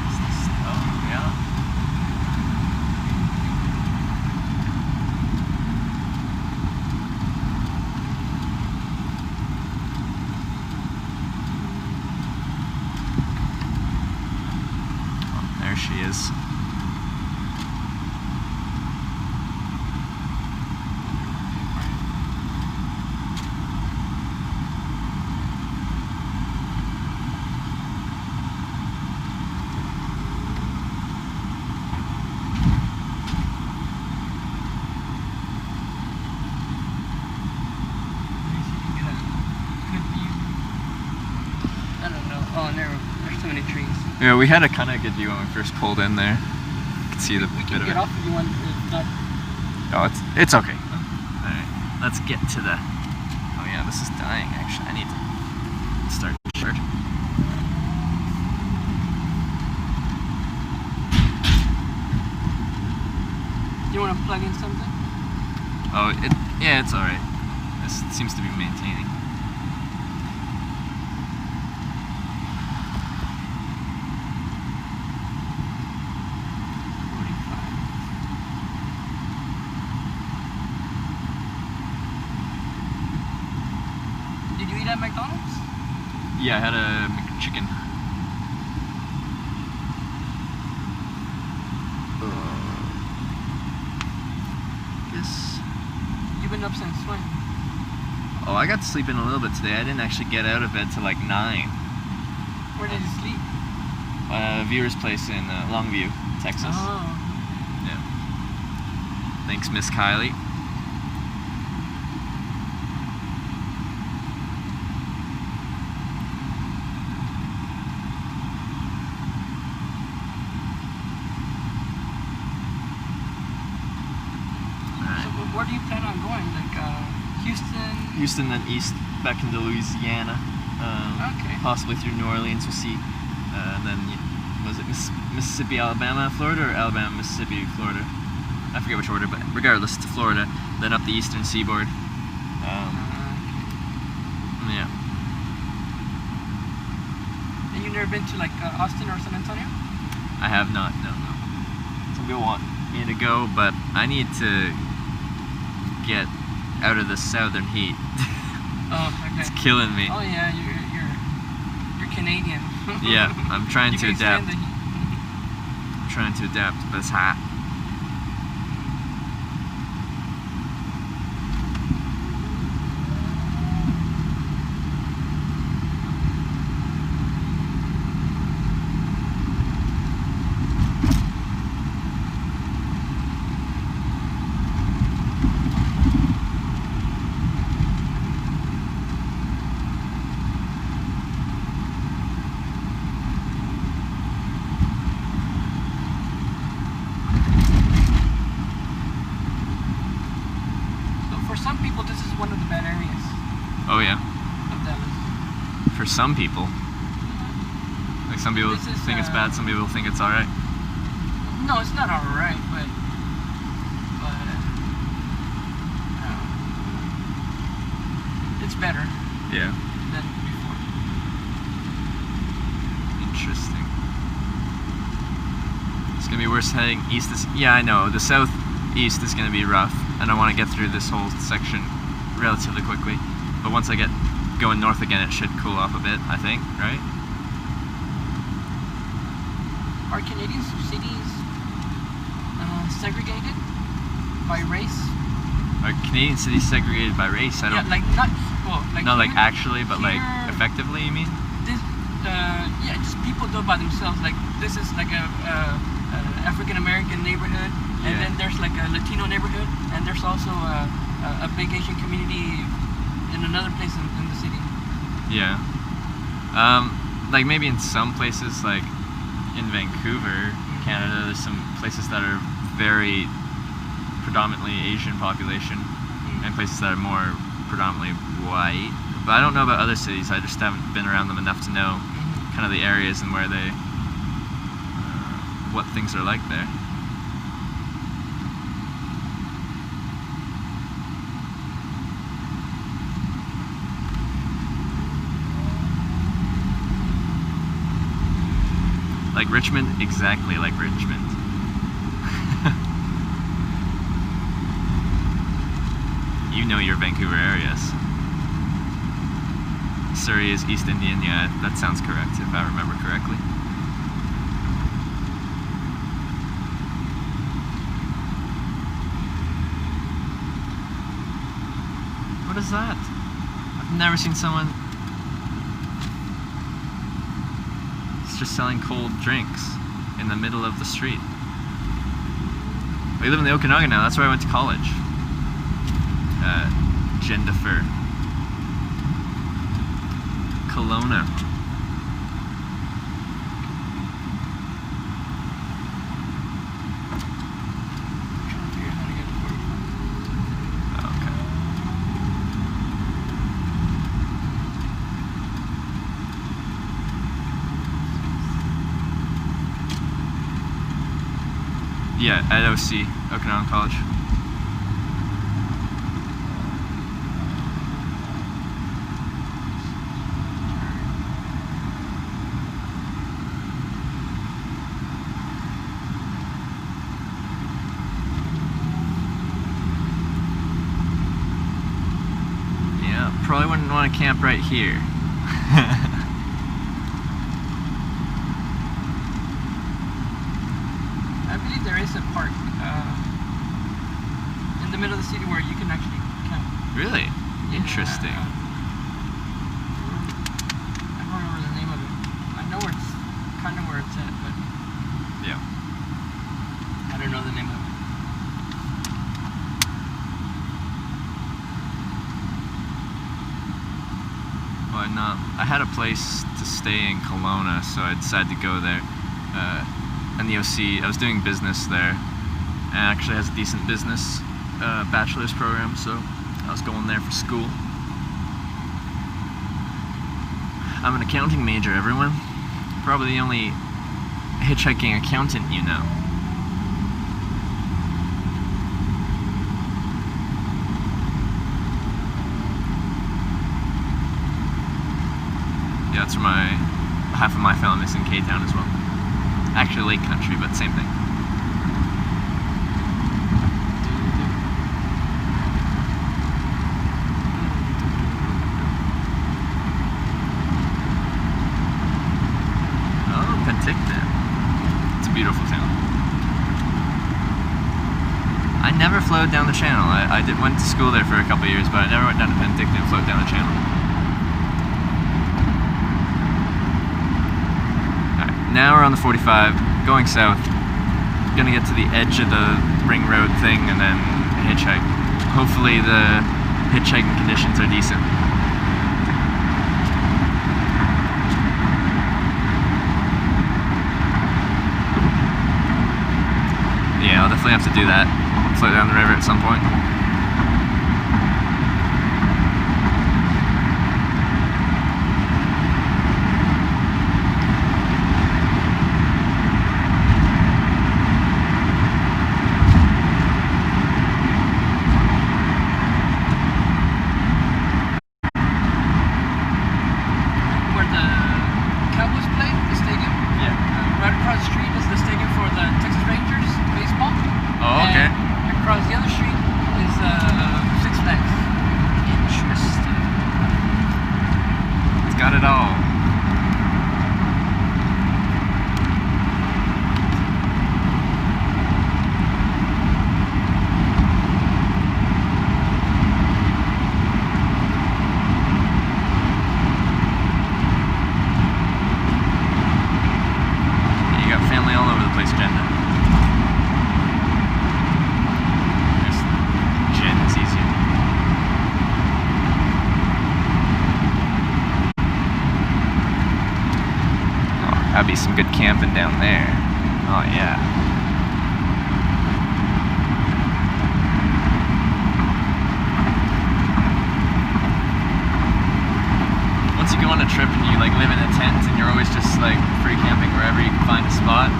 Is this over here? Oh, there she is. I don't know. Oh, and there's too many trees. Yeah, we had a kind of good view when we first pulled in there. You could see the We bit can of get it. off if you want. If not, Oh, it's okay. Alright, let's get to the... Oh yeah, this is dying actually. I need to start the shirt. you want to plug in something? Oh, yeah, it's alright. This seems to be maintaining. Did you eat at McDonald's? Yeah, I had a McChicken. You've been up since when? Oh, I got to sleep in a little bit today. I didn't actually get out of bed till like 9. Where did you sleep? Viewer's place in Longview, Texas. Oh. Yeah. Thanks, Miss Kylie. So where do you plan on going? Like Houston? Houston, then east back into Louisiana. Okay. Possibly through New Orleans. We'll see. And then was it Mississippi, Alabama, Florida, or Alabama, Mississippi, Florida? I forget which order, but regardless, to Florida. Then up the eastern seaboard. Yeah. And you've never been to like Austin or San Antonio? I have not. No. Some people want me to go, but I need to get out of the southern heat. Oh, okay. It's killing me. Oh yeah, you're Canadian. Yeah, I'm trying You to can stand adapt. the heat. I'm trying to adapt, but it's hot. So for some people, this is one of the bad areas Oh yeah. of Dallas. For some people. Like some people This is, think it's bad, some people think it's alright. No, it's not alright, but it's better Yeah. than before. Interesting. It's gonna be worse heading east. Yeah, I know. The southeast is gonna be rough, and I want to get through this whole section relatively quickly. But once I get going north again, it should cool off a bit, I think, right? Are Canadian cities segregated by race? Are Canadian cities segregated by race? I Yeah, don't. like Not like here, actually, but like here- effectively. You mean? this. Yeah, just people do it by themselves. Like this is like a African American neighborhood, and Yeah. then there's like a Latino neighborhood, and there's also a big Asian community in another place in the city. Yeah. Like maybe in some places, like in Vancouver, Canada, there's some places that are very predominantly Asian population, and places that are more predominantly white. But I don't know about other cities. I just haven't been around them enough to know kind of the areas and where they, what things are like there. Like Richmond? Exactly like Richmond. You know your Vancouver areas. Surrey is East Indian, yeah, that sounds correct if I remember correctly. What is that? I've never seen someone. It's just selling cold drinks in the middle of the street. We live in the Okanagan now, that's where I went to college. Jennifer. Kelowna. Trying to figure out how to get to 45. Okay. Yeah, at OC, Okanagan College. Yeah, probably wouldn't want to camp right here. I believe there is a park in the middle of the city where you can actually camp. Really? Interesting. I don't remember the name of it. I know where it's kind of where it's at, but Yeah. I don't know the name of it. Well, I had a place to stay in Kelowna, so I decided to go there. And the OC, I was doing business there, and it actually has a decent business bachelor's program, so I was going there for school. I'm an accounting major, everyone. Probably the only hitchhiking accountant you know. Yeah, that's where half of my family's in K-Town as well. Actually Lake Country, but same thing. Oh, Penticton. It's a beautiful town. I never flowed down the channel. I went to school there for a couple of years, but I never went down to Penticton and flowed down the channel. Now we're on the 45, going south. Gonna get to the edge of the ring road thing and then hitchhike. Hopefully the hitchhiking conditions are decent. Yeah, I'll definitely have to do that. Float down the river at some point. That'd be some good camping down there. Oh yeah. Once you go on a trip and you like live in a tent and you're always just like free camping wherever you can find a spot,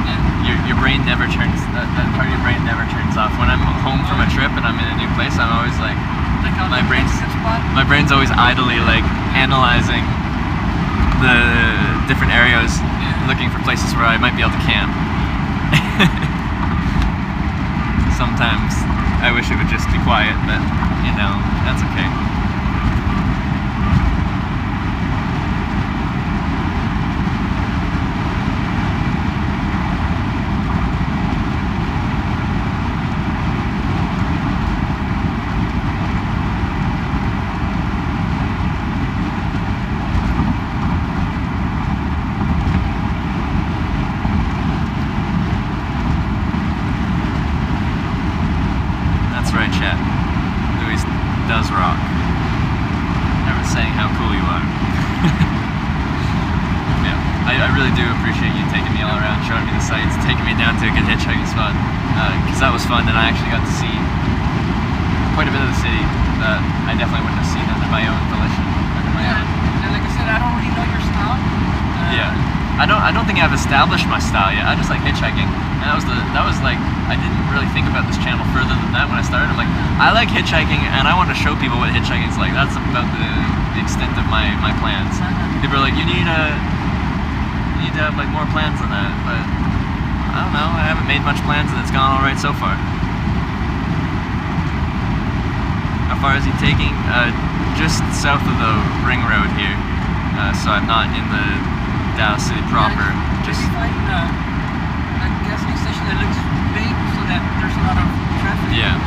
your brain never turns, that part of your brain never turns off. When I'm home from a trip and I'm in a new place, I'm always like my brain's always idly like analyzing the different areas, looking for places where I might be able to camp. Sometimes I wish it would just be quiet, but you know, that's okay. Does rock. Never saying how cool you are. Yeah, I really do appreciate you taking me all around, showing me the sights, taking me down to a good hitchhiking spot, because that was fun, and I actually got to see quite a bit of the city that I definitely wouldn't have seen under my own volition. And like I said, I don't really know your style. Yeah, I don't think I've established my style yet. I just like hitchhiking, and that was like, I didn't really think about this channel further than that when I started. I'm like, I like hitchhiking and I want to show people what hitchhiking is like. That's about the extent of my plans. People are like, you need to have like more plans than that, but I don't know, I haven't made much plans and it's gone alright so far. How far is he taking? Just south of the ring road here, so I'm not in the Dallas City proper. Just find a gasoline station that looks big so that there's a lot of traffic. Yeah.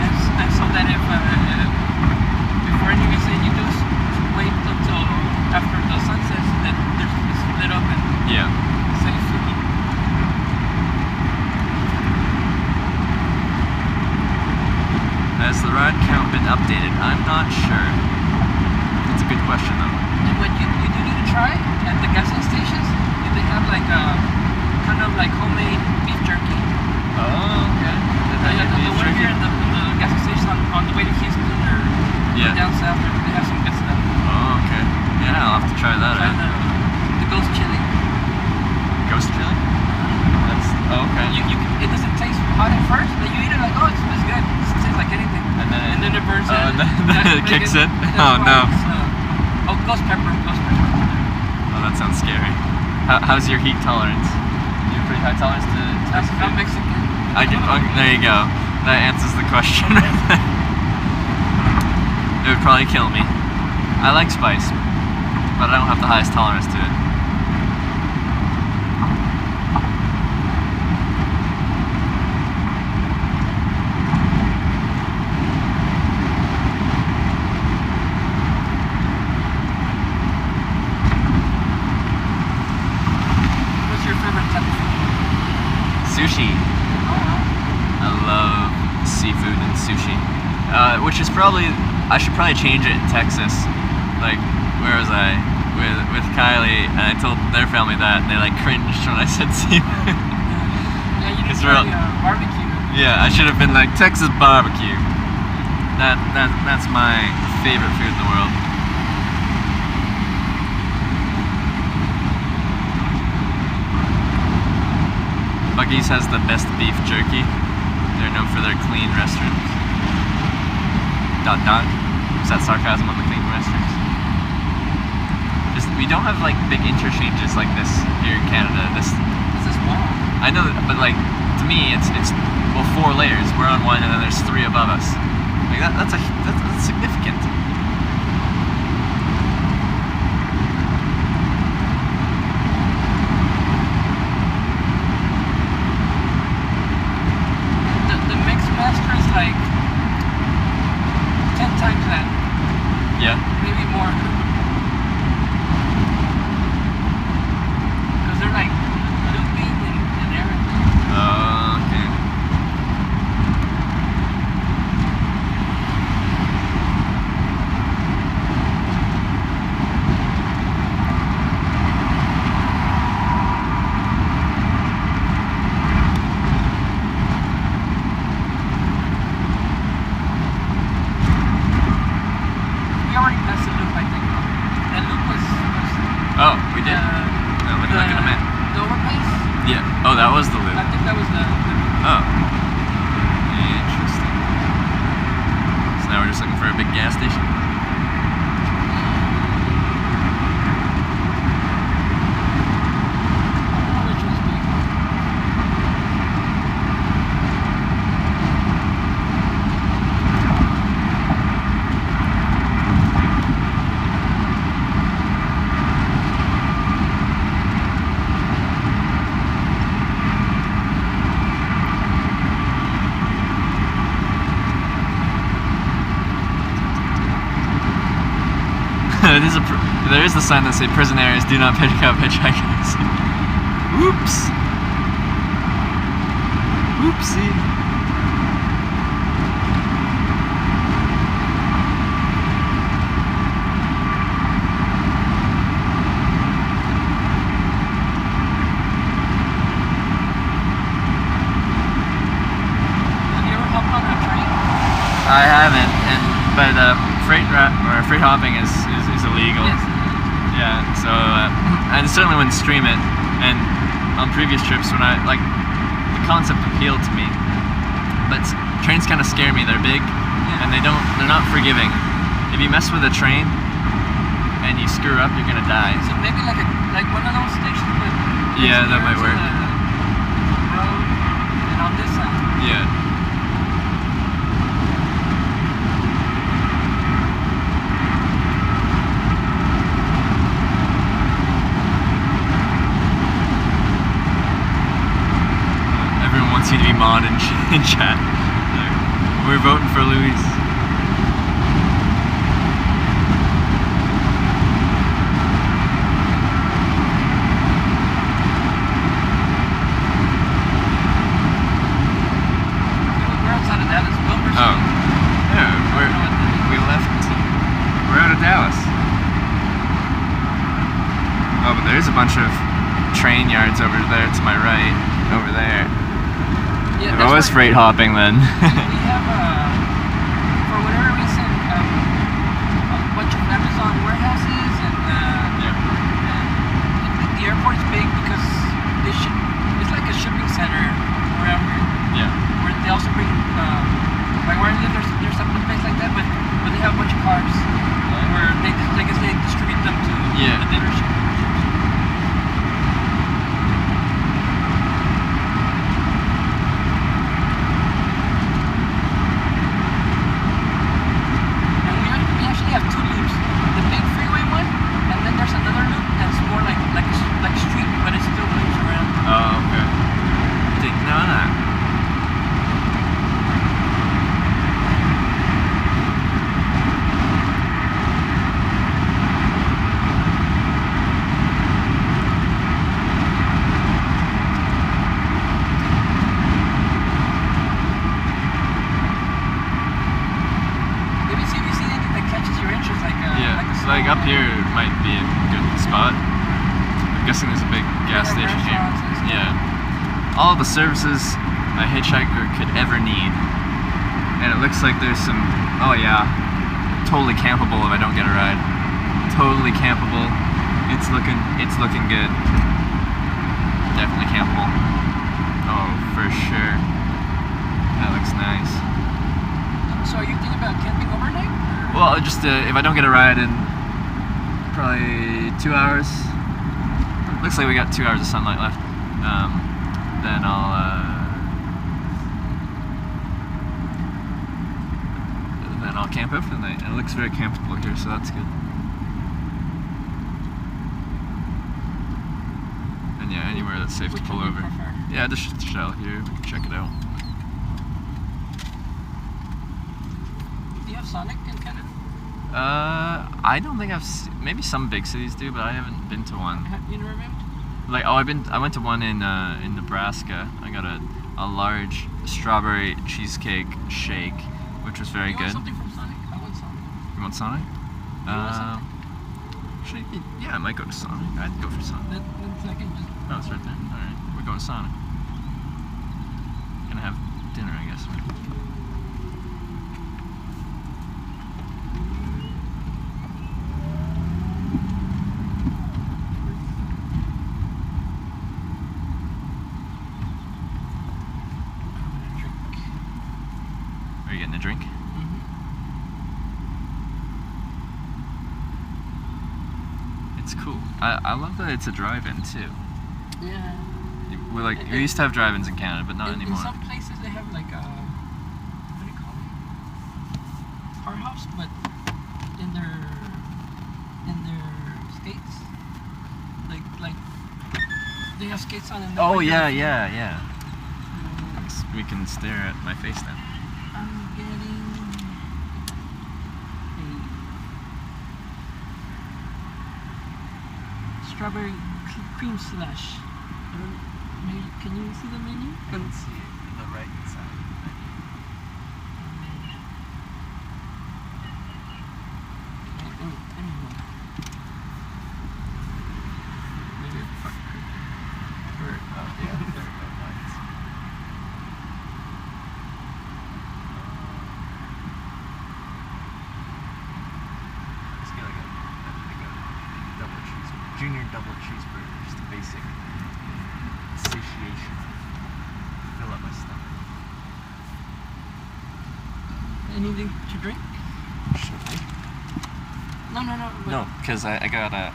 And Has the ride count been updated? I'm not sure. That's a good question though. And what you do need to try at the gasoline stations, if they have like a kind of like homemade beef jerky. Oh, okay. The one here in the gasoline station on the way to Houston or Yeah. down south, they have some good stuff. Oh, okay. Yeah, I'll have to try that Try out. the ghost chili. Ghost chili? That's okay. It doesn't taste hot at first, but you eat it like, oh, it's good. It doesn't taste like anything. And then it burns oh, in. and then it kicks in? Oh, That's no. why it's, ghost pepper. Oh, that sounds scary. How's your heat tolerance? You have pretty high tolerance to spicy I'm food? Mexican. There you go. That answers the question right there. It would probably kill me. I like spice, but I don't have the highest tolerance to it. What's your favorite type of food? Sushi. I love seafood and sushi. Which is probably, I should probably change it in Texas. Like, where was I? With Kylie, and I told their family that, and they like cringed when I said seafood. Yeah, you need It's to try real- barbecue. Yeah, I should have been like Texas barbecue. That's my favorite food in the world. Buc-ee's has the best beef jerky. They're known for their clean restrooms. Dot dot. Is that sarcasm on the clean restrooms? We don't have like big interchanges like this here in Canada. This is small. I know, but like to me, it's well 4 layers. We're on one, and then there's 3 above us. Like that's significant. The mix master is like 10 times that, Yeah. maybe more. Because they're like looping and everything. Okay. We already passed the loop, I think. That loop was Oh, we did. uh, No, looking like an man. the overpass. Yeah. Oh, that was the loop. I think that was the Oh. Interesting. So now we're just looking for a big gas station. which was big. There is the sign that say prison areas do not pick up hitchhikers. Oops. Oopsie. Have you ever hopped on a train? I haven't, but freight hopping is illegal. Yes. Yeah, so I certainly wouldn't stream it. And on previous trips, when the concept appealed to me, but trains kind of scare me. They're big, and they're not forgiving. If you mess with a train and you screw up, you're gonna die. So maybe like one of those stations with Yeah, that might to work. the road and on this side. Yeah. Everyone wants you to be mod in chat. We're voting for Luis. We're outside of Dallas, Wilbur. Oh. there's a bunch of train yards over there to my right, over there. Yeah, If I was freight hopping then. we have, for whatever reason, a bunch of Amazon warehouses, and the airport's big because they ship. It's like a shipping center around here. Yeah. Where they also bring, like where I live, there's some place like that, but they have a bunch of cars where I guess they distribute them to Yeah. the dealership. And we actually have two loops: the big freeway one, and then there's another loop that's more like a street, but it still moves around. Oh, okay. Didn't know that. Maybe see if you see anything that catches your interest, like a Like small- up here might be a good spot. I'm guessing there's a big gas They have station here. restaurants and stuff. Yeah. All the services a hitchhiker could ever need. And it looks like there's some, oh yeah, totally campable if I don't get a ride. Totally campable. It's looking good. Definitely campable. Oh, for sure. That looks nice. So are you thinking about camping overnight? Well, just if I don't get a ride in probably 2 hours, looks like we got 2 hours of sunlight left. Then I'll camp out for the night. And it looks very campable here, so that's good. And yeah, anywhere that's safe Which to pull one do you over. prefer? Yeah, just shell here. We can check it out. Do you have Sonic in Canada? I don't think maybe some big cities do, but I haven't been to one. You never been? Like, I went to one in Nebraska. I got a large strawberry cheesecake shake, which was very You good. want something from Sonic? I want Sonic. You want Sonic? You want something? Yeah, I might go to Sonic. I'd go for Sonic. Then I can just... Oh, it's right there. Alright, we're going to Sonic. Gonna have dinner, I guess. drink. Are you getting a drink? Mm-hmm. It's cool. I love that it's a drive-in too. Yeah. We used to have drive-ins in Canada, but not In anymore. some places they have like a... What do you call it? Car house, but in their skates. Like they have skates on and Oh nobody yeah, goes- yeah. We can stare at my face then. I'm getting a strawberry cream slush. Maybe, can you see the menu? see it on the right side. Maybe Junior double cheeseburger, just a basic satiation. Fill up my stomach. anything to drink? No. But No, because I got a.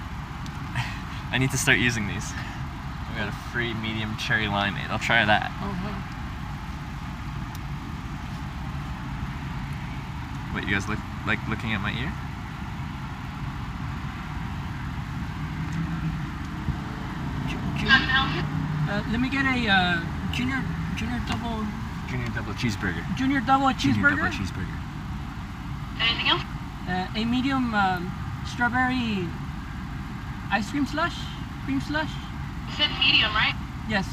I need to start using these. I got a free medium cherry limeade. I'll try that. Oh, wow. What, you guys like looking at my ear? Let me get a junior double Junior double cheeseburger. junior double cheeseburger. Double cheeseburger. Anything else? A medium strawberry ice cream slush, cream slush. You said medium, right? Yes.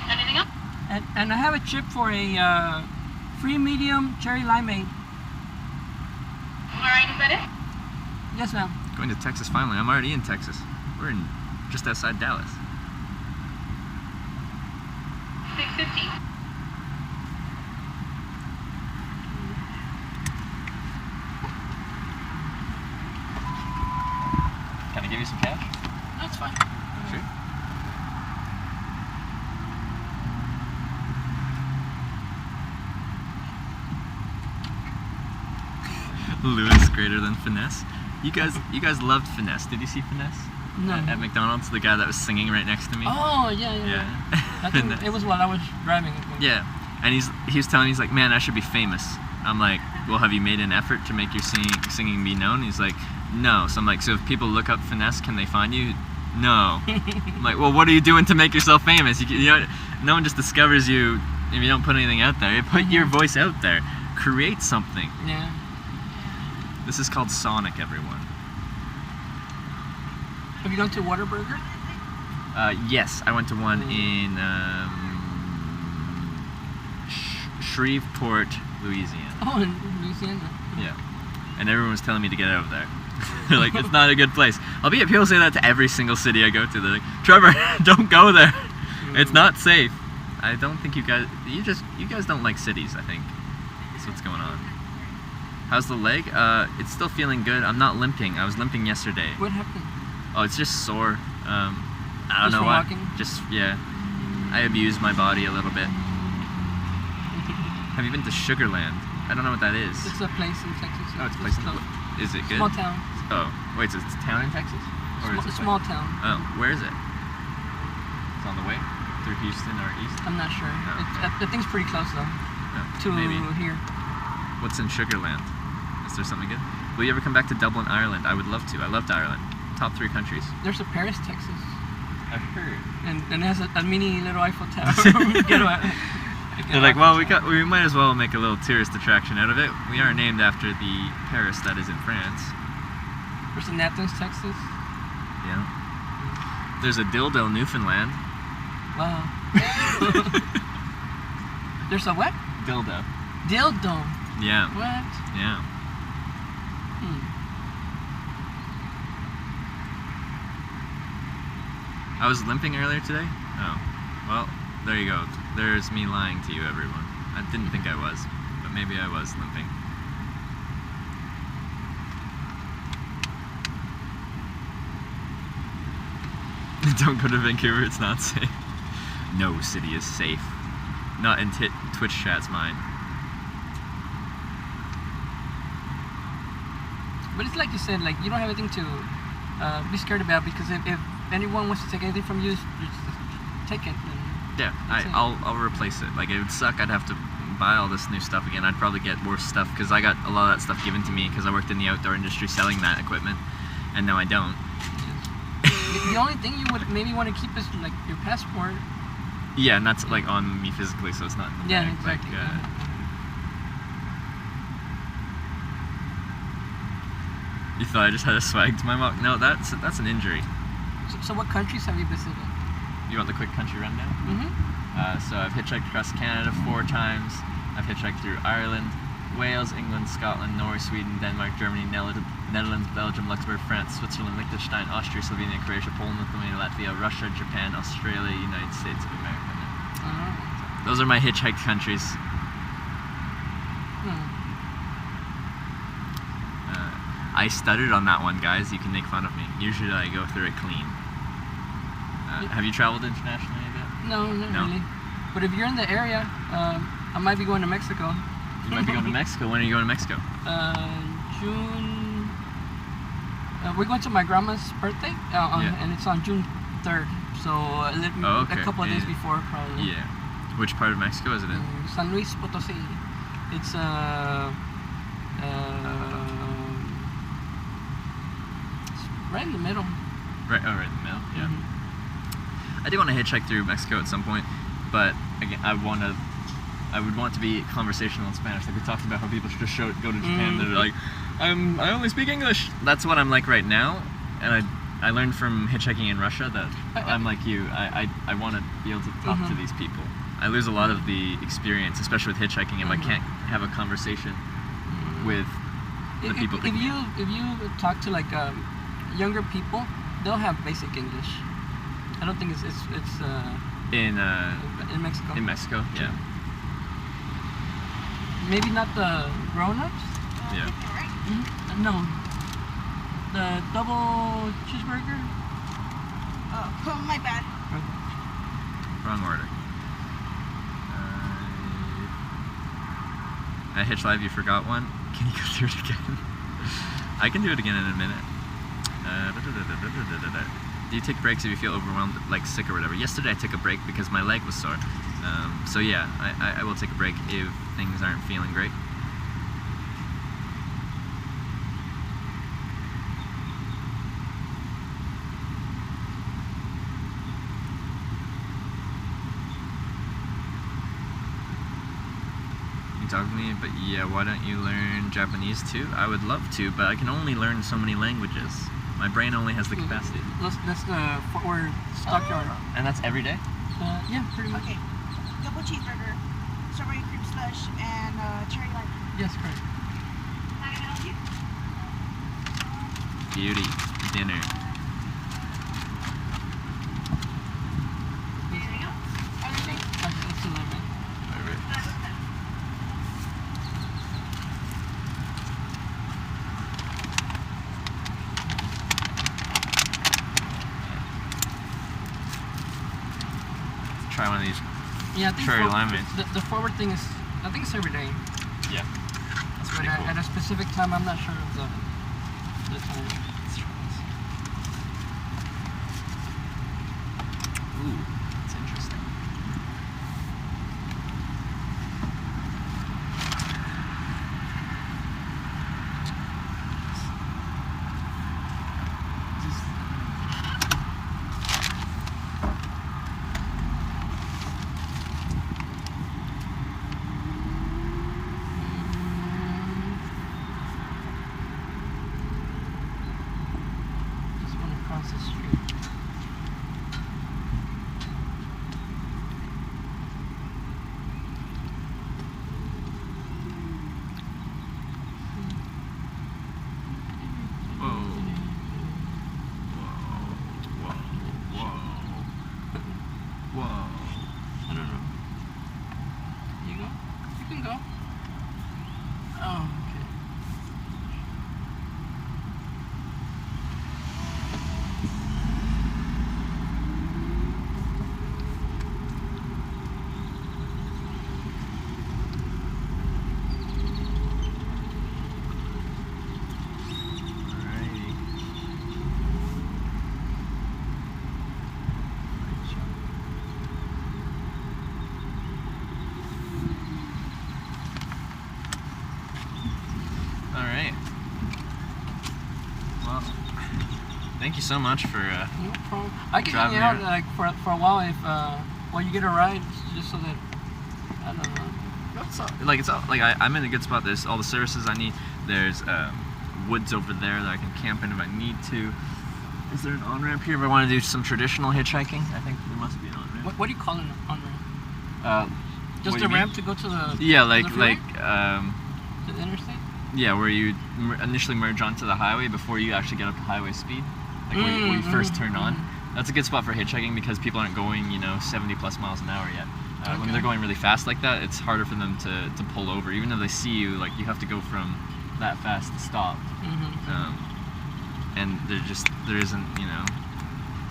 Anything else? And I have a chip for a free medium cherry limeade. All right, is that it? Yes, ma'am. Going to Texas finally. I'm already in Texas. We're in just outside Dallas. 650. Can I give you some cash? That's fine. Sure. Lewis greater than Finesse. You guys loved Finesse. Did you see Finesse? No. At McDonald's, the guy that was singing right next to me. Oh, yeah. I think Finesse. it was while I was driving. Yeah, and he was telling me, he's like, man, I should be famous. I'm like, well, have you made an effort to make your singing be known? He's like, no. So I'm like, so if people look up Finesse, can they find you? No. I'm like, well, what are you doing to make yourself famous? You know, no one just discovers you if you don't put anything out there. You put your voice out there. Create something. Yeah. This is called Sonic, everyone. Have you gone to Whataburger? Yes, I went to one in Shreveport, Louisiana. Oh, in Louisiana. Yeah. And everyone was telling me to get out of there. They're like, it's not a good place. Albeit people say that to every single city I go to. They're like, Trevor, don't go there. It's not safe. I don't think you guys don't like cities, I think. That's what's going on. How's the leg? It's still feeling good. I'm not limping. I was limping yesterday. What happened? Oh, it's just sore. I don't Just know from why. walking? Just, yeah. I abuse my body a little bit. Have you been to Sugarland? I don't know what that is. It's a place in Texas. Oh, it's a place in close. Is it good? Small town. Oh, wait, so it's a town in Texas? Or is it Small town. Oh, where is it? It's on the way through Houston or east. I'm not sure. Oh. The thing's pretty close though to maybe. here. What's in Sugarland? Is there something good? Will you ever come back to Dublin, Ireland? I would love to. I loved Ireland. Top 3 countries. There's a Paris, Texas, I've heard. and it has a mini little Eiffel Tower. They're like, well, we might as well make a little tourist attraction out of it. We are named after the Paris that is in France. There's in Athens, Texas. Yeah. There's a dildo, Newfoundland. Wow. There's a what? Dildo. Dildo. Yeah. What? Yeah. I was limping earlier today. Oh. Well, there you go. There's me lying to you, everyone. I didn't think I was, but maybe I was limping. Don't go to Vancouver, it's not safe. No city is safe. Not in Twitch chat's mind. But it's like you said, like you don't have anything to be scared about, because if anyone wants to take anything from you, just take it. Yeah, I'll replace it. Like, it would suck. I'd have to buy all this new stuff again. I'd probably get worse stuff because I got a lot of that stuff given to me because I worked in the outdoor industry selling that equipment, and now I don't. The only thing you would maybe want to keep is like your passport. Yeah, and that's like on me physically, so it's not in the Yeah, bag. exactly. Like, you thought I just had a swag to my mouth? No, that's an injury. So what countries have you visited? You want the quick country rundown? Mm-hmm. So I've hitchhiked across Canada 4 times. I've hitchhiked through Ireland, Wales, England, Scotland, Norway, Sweden, Denmark, Germany, Netherlands, Belgium, Luxembourg, France, Switzerland, Liechtenstein, Austria, Slovenia, Croatia, Poland, Lithuania, Latvia, Russia, Japan, Australia, United States of America. Those are my hitchhiked countries. I stuttered on that one, guys. You can make fun of me. Usually I go through it clean. Have you traveled internationally a bit? No, not No? really. But if you're in the area, I might be going to Mexico. You might be going to Mexico. When are you going to Mexico? June. We're going to my grandma's birthday, and it's on June 3rd. So okay. a couple of days Yeah. before, probably. Yeah. Which part of Mexico is it in? San Luis Potosí. It's right in the middle. Right in the middle. Yeah. Mhm. I do want to hitchhike through Mexico at some point, but again, I would want to be conversational in Spanish. Like we talked about how people should just go to Japan. They're like, I only speak English. That's what I'm like right now, and I learned from hitchhiking in Russia that I'm like you. I want to be able to talk to these people. I lose a lot of the experience, especially with hitchhiking, if I can't have a conversation with the people. If you talk to like younger people, they'll have basic English. I don't think it's in Mexico. in Mexico. Yeah. Maybe not the grown-ups. Yeah. No. The double cheeseburger. Oh, my bad. Wrong order. At Hitch Live, you forgot one. Can you go through it again? I can do it again in a minute. Do you take breaks if you feel overwhelmed, like sick or whatever? Yesterday I took a break because my leg was sore. So yeah, I will take a break if things aren't feeling great. You talk to me, but yeah, why don't you learn Japanese too? I would love to, but I can only learn so many languages. My brain only has the capacity. That's the Fort Worth Stockyard. And that's every day? Yeah, pretty much. Okay. Double cheeseburger, strawberry cream slush, and cherry lime. Yes, correct. Can I help you? Beauty. Dinner. Anything else? Other things? That's 11. Try one of these. Yeah, I think Cherry limeade. the forward thing is, I think it's every day. Yeah. That's But pretty cool. at a specific time, I'm not sure of the time. Ooh, that's interesting. Just one across the street. Whoa. Whoa. Whoa. Whoa. Whoa. I don't know. You go? You can go. Oh, okay. Alrighty. Alright. Well, thank you so much for No problem. I can Driving hang out there. like for a while if while you get a ride, just so that I don't know. I'm in a good spot. There's all the services I need. There's woods over there that I can camp in if I need to. Is there an on-ramp here if I want to do some traditional hitchhiking? I think there must be an on-ramp. What do you call it on ramp? What Just do the you mean? ramp to go to the Yeah, to like the freeway? like The interstate. yeah, where you initially merge onto the highway before you actually get up to highway speed, like when you first turn on. That's a good spot for hitchhiking because people aren't going 70 plus miles an hour yet. When Okay. they're going really fast like that, it's harder for them to pull over. Even though they see you, like you have to go from that fast to stop. And there isn't,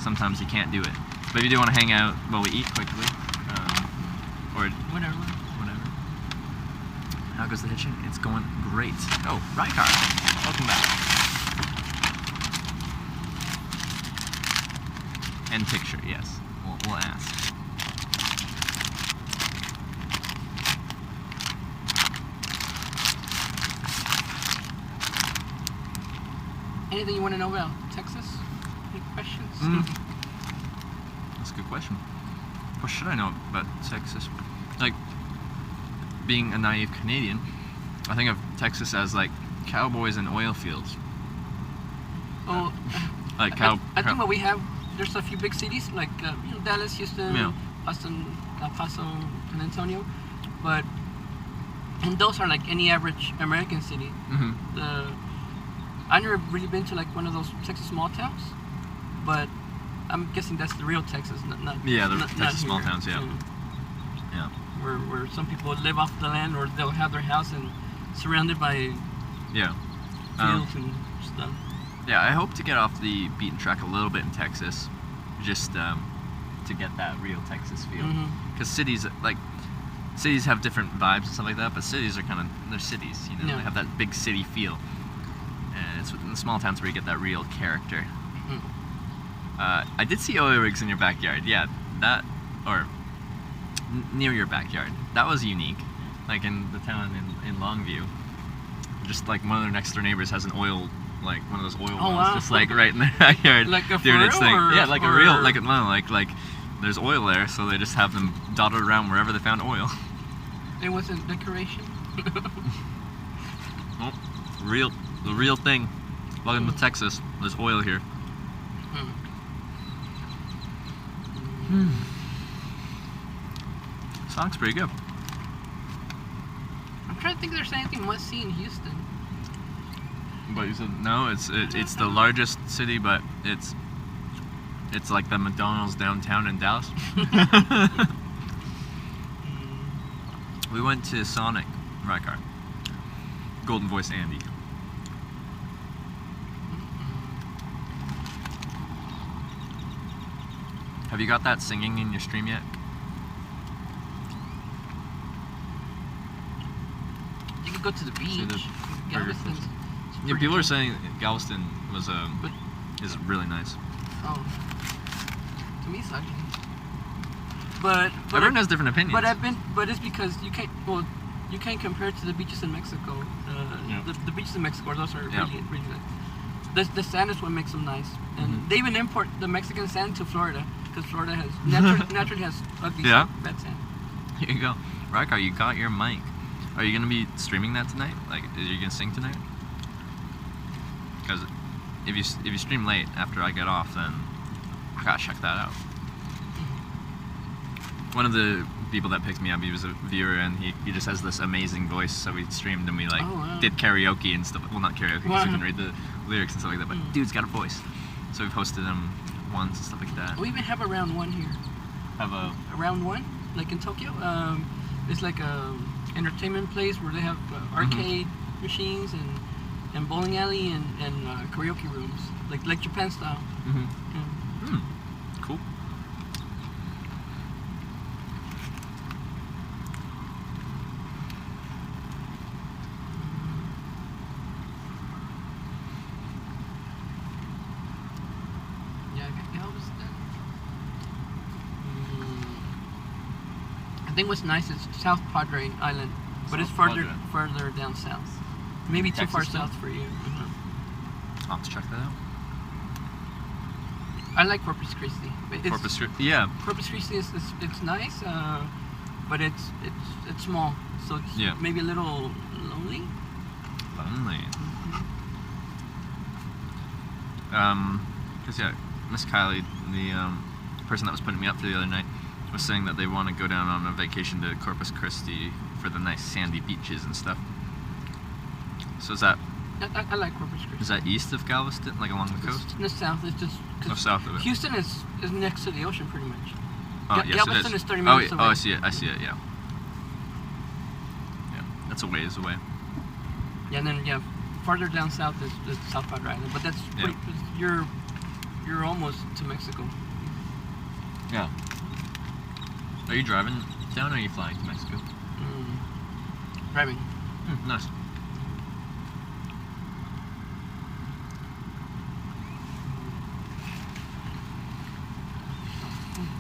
sometimes you can't do it. But if you do want to hang out while we eat quickly, or Whatever. whatever. How goes the hitching? It's going great. Oh, Rykar, welcome back. And picture, yes. We'll ask. Anything you want to know about Texas? Any questions? That's a good question. What should I know about Texas? Like, being a naive Canadian, I think of Texas as like cowboys and oil fields. Oh, Like I think what we have, there's a few big cities like Dallas, Houston, Yeah. Austin, El Paso, San Antonio, but and those are like any average American city. Mm-hmm. I've never really been to like one of those Texas small towns, but I'm guessing that's the real Texas, not Yeah, the not, Texas small here. towns, yeah. Yeah. Where some people live off the land, or they'll have their house and surrounded by Yeah. fields and stuff. Yeah, I hope to get off the beaten track a little bit in Texas, just to get that real Texas feel. Because cities have different vibes and stuff like that, but cities are they're cities, you know, Yeah. they have that big city feel. And it's in the small towns where you get that real character. I did see oil rigs in your backyard, yeah, near your backyard. That was unique. Like in the town in Longview, just like one of their next door neighbors has an oil, like one of those oil wells, wow. just like right in their backyard. Like a doing for its real, thing. or- Yeah, like a or- real, like there's oil there, so they just have them dotted around wherever they found oil. It wasn't decoration. Oh, the real thing. Welcome to Texas. There's oil here. Song's pretty good. I'm trying to think if there's anything must see in Houston. But you said no. It's the largest city, but it's like the McDonald's downtown in Dallas. We went to Sonic, Rycar. Golden Voice Andy. Have you got that singing in your stream yet? You could go to the beach. the Galveston's Yeah, pretty people are cool. saying Galveston was But- is really nice. Oh, to me, it's ugly. But Everyone has different opinions. but it's because you can't compare it to the beaches in Mexico. Yeah. The beaches in Mexico, those are Yeah. really nice. The sand is what makes them nice, and they even import the Mexican sand to Florida because Florida has naturally has ugly Yeah. sand, bad sand. Here you go. Rycar, you got your mic. Are you gonna be streaming that tonight? Like, are you gonna sing tonight? Because if you stream late after I get off, then I gotta check that out. One of the people that picked me up, he was a viewer, and he just has this amazing voice. So we streamed and we Oh, wow. did karaoke and stuff. Well, not karaoke because Wow. you can read the lyrics and stuff like that. But dude's got a voice. So we've hosted him once and stuff like that. We even have a round one here. Have a A round one, like in Tokyo. It's like a entertainment place where they have arcade machines and bowling alley and karaoke rooms, like Japan style. Yeah. Cool. Yeah, Galveston. I think what's nice is South Padre Island, but it's South further down south. Maybe too far Texas south for you. I'll have to check that out. I like Corpus Christi. But it's, Corpus Christi. Yeah. Corpus Christi is it's nice, but it's small, so it's Yeah. maybe a little lonely. Lonely. Because yeah, Miss Kylie, the person that was putting me up for the other night, was saying that they want to go down on a vacation to Corpus Christi for the nice sandy beaches and stuff. So is that I like Corpus Christi. east of Galveston, like along the coast? It's in the south. It's just 'cause No, south of it. Houston is next to the ocean pretty much. Oh, Ga- yes, Galveston it is. is 30 Oh, minutes yeah. away. Oh, I see it. Yeah. Yeah, that's a ways away. Yeah, and then farther down south is South Padre Island, but that's Yeah. pretty, you're almost to Mexico. Yeah. Are you driving down or are you flying to Mexico? Driving. Nice.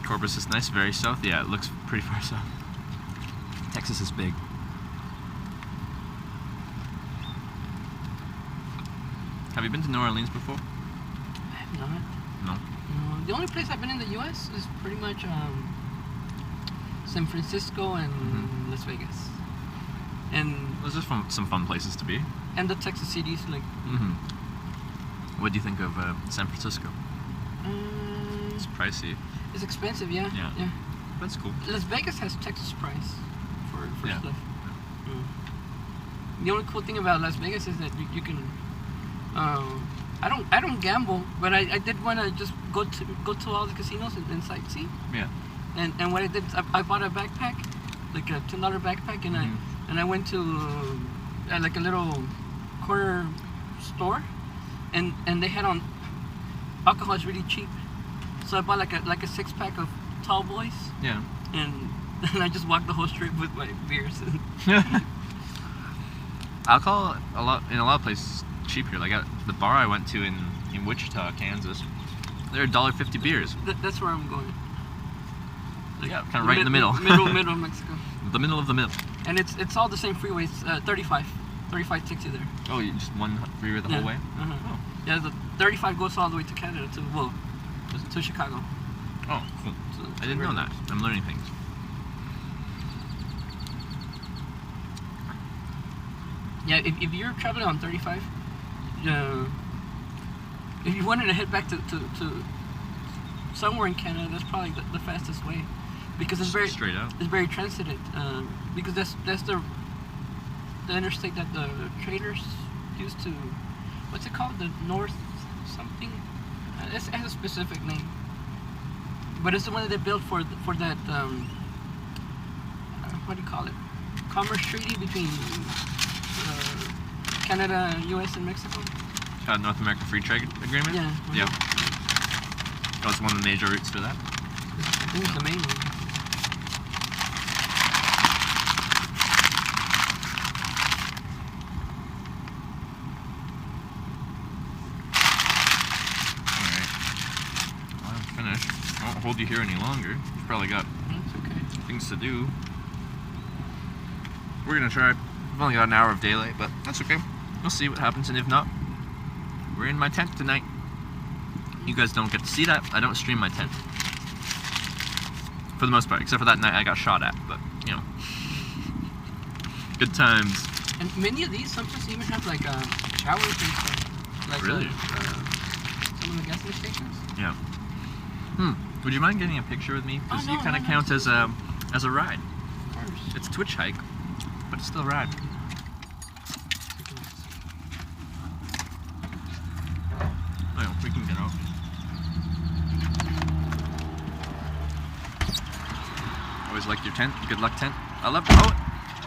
Corpus is nice, very south. Yeah, it looks pretty far south. Texas is big. Have you been to New Orleans before? I have not. No. No, the only place I've been in the U.S. is pretty much San Francisco and Las Vegas, and Those are some fun places to be. the Texas cities like. What do you think of San Francisco? It's pricey. It's expensive, yeah. Yeah. That's cool. Las Vegas has Texas price for Yeah. stuff. The only cool thing about Las Vegas is that you can I don't gamble, but I did want to just go to all the casinos and sightsee. Yeah. And what I did, I bought a backpack, like a $10 backpack, and I went to like a little corner store, and they had on alcohol is really cheap, so I bought like a 6-pack of Tall Boys, Yeah. and I just walked the whole strip with my beers. Alcohol in a lot of places cheap here. Like at the bar I went to in Wichita, Kansas, they're $1.50 beers. That's where I'm going. Like, Yeah, kind of right in the middle. middle of Mexico. The middle of the middle. And it's all the same freeways. 35 takes you there. Oh, you just one freeway the whole way? Uh-huh. Oh. Yeah, the 35 goes all the way to Canada to Chicago. Oh, cool. So I didn't know that. I'm learning things. Yeah, if you're traveling on 35, if you wanted to head back to somewhere in Canada, that's probably the fastest way, because it's very straight out. It's very transited, because that's the interstate that the traders used to. What's it called? The North something. It has a specific name, but it's the one that they built for that. What do you call it? Commerce treaty between Canada, U.S., and Mexico. North American Free Trade Agreement? Yeah. Yeah. That was one of the major routes for that. I think it's the main one. Alright. Well, I'm finished. I won't hold you here any longer. You've probably got That's okay. things to do. We're gonna try. We've only got an hour of daylight, but that's okay. We'll see what happens, and if not, we're in my tent tonight. You guys don't get to see that. I don't stream my tent. For the most part, except for that night I got shot at, but, you know. Good times. And many of these sometimes even have like showers and stuff. Like Really? Some of the gas stations. Yeah. Would you mind getting a picture with me? Because Oh, you no, kind of no, count as a ride. Of course. It's a Twitch hike, but it's still a ride. Oh, yeah, we can get out. Always liked your tent. Good luck tent. I love it. Oh,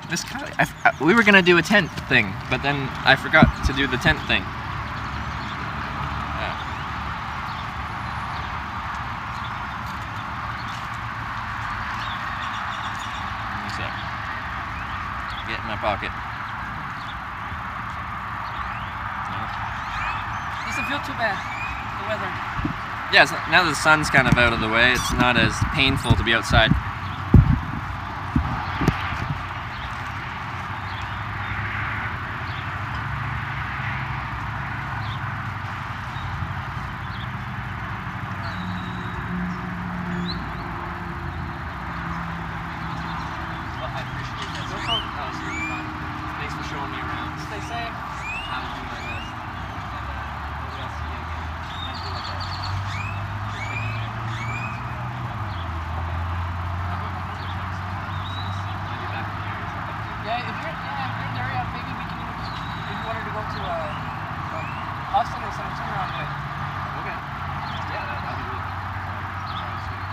this kind of. We were gonna do a tent thing, but then I forgot to do the tent thing. One sec. Get in my pocket. Doesn't feel too bad. The weather. Yeah, now that the sun's kind of out of the way, it's not as painful to be outside. I appreciate that. That was really fun. Thanks for showing me around. Stay safe. I'll do my best. Maybe I'll see you again. Might do my best. Just taking my Might be back in the area. Yeah, if you're in the area, maybe we can even, if you wanted to go to Austin or San Antonio on the way. Okay. Yeah, that'd be really fun. Sounds good.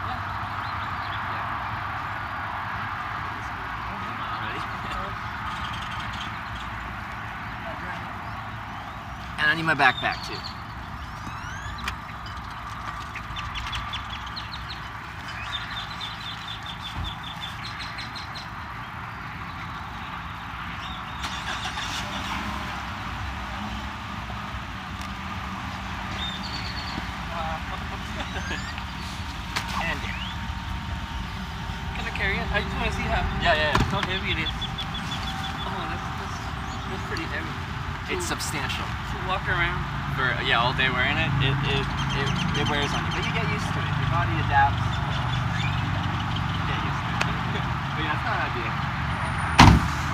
Yeah. Ready? And I need my backpack too. And Can I carry it? I just want to see how yeah. how heavy it is. Oh, that's pretty heavy. It's substantial. To walk around. For all day wearing it, it wears on you. But you get used to it. Your body adapts. You get used to it. But yeah, it's not an idea.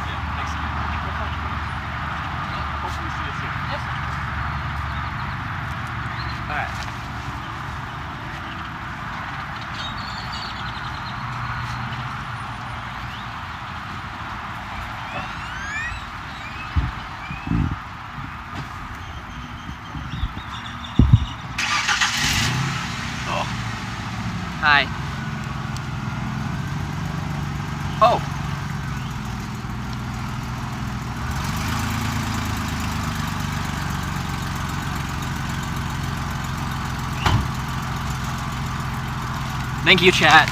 Yeah, thanks. Hopefully see you soon. Yes. Alright. Thank you, chat.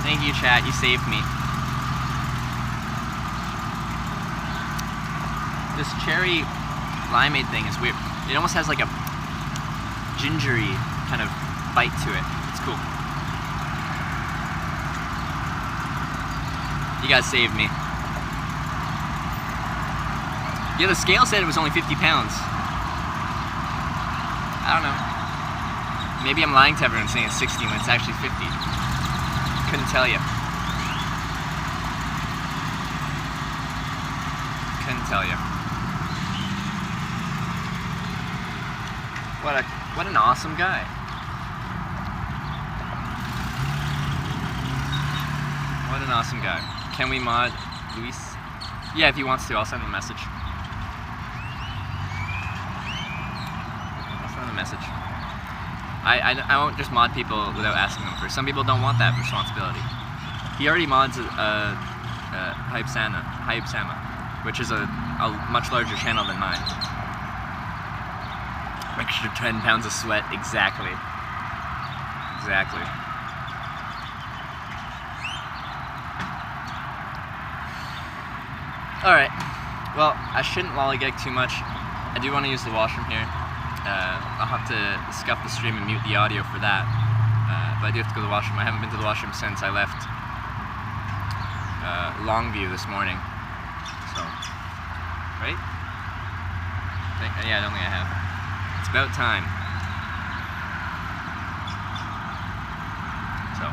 Thank you, chat. You saved me. This cherry limeade thing is weird. It almost has like a gingery kind of bite to it. It's cool. You guys saved me. Yeah, the scale said it was only 50 pounds. I don't know. Maybe I'm lying to everyone saying it's 60 when it's actually 50. Couldn't tell you. Couldn't tell you. What an awesome guy. What an awesome guy. Can we mod Luis? Yeah, if he wants to, I'll send him a message. Message. I won't just mod people without asking them first. Some people don't want that responsibility. He already mods Hypesama, which is a much larger channel than mine. Extra 10 pounds of sweat, exactly. Exactly. Alright, well, I shouldn't lollygag too much. I do want to use the washroom here. I'll have to scuff the stream and mute the audio for that. But I do have to go to the washroom. I haven't been to the washroom since I left Longview this morning. So, right? Yeah, I don't think I have. It's about time. So,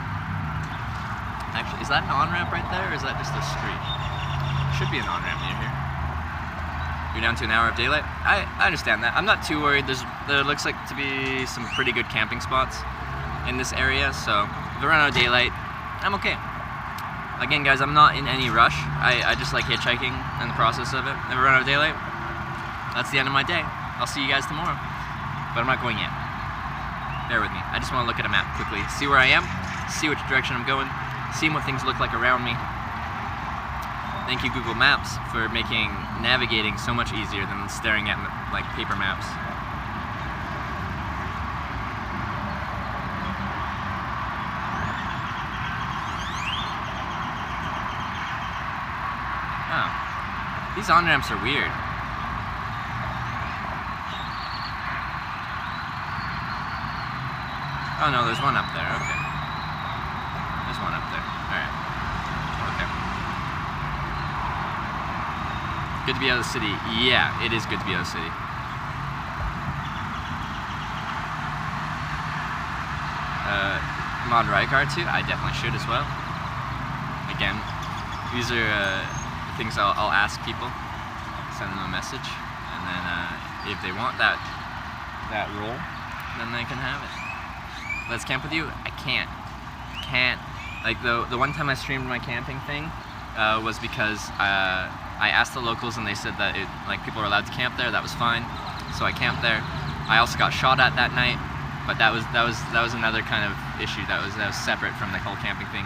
actually, is that an on-ramp right there, or is that just a street? Should be an on-ramp near here. You're down to an hour of daylight. I understand that. I'm not too worried. There looks like to be some pretty good camping spots in this area, so if I run out of daylight, I'm okay. Again, guys, I'm not in any rush. I just like hitchhiking and the process of it. If I run out of daylight, that's the end of my day. I'll see you guys tomorrow. But I'm not going yet. Bear with me. I just want to look at a map quickly, see where I am, see which direction I'm going, see what things look like around me. Thank you, Google Maps, for making navigating so much easier than staring at like paper maps. Oh, these on-ramps are weird. Oh no, there's one up there, okay. There's one up there, alright. Okay. Good to be out of the city. Yeah, it is good to be out of the city. Mod Rycar too? I definitely should as well. Again, these are things I'll ask people, send them a message, and then if they want that role, then they can have it. Let's camp with you? I can't. Like the one time I streamed my camping thing was because I asked the locals and they said that people were allowed to camp there. That was fine, so I camped there. I also got shot at that night, but that was another kind of issue. That was separate from the whole camping thing.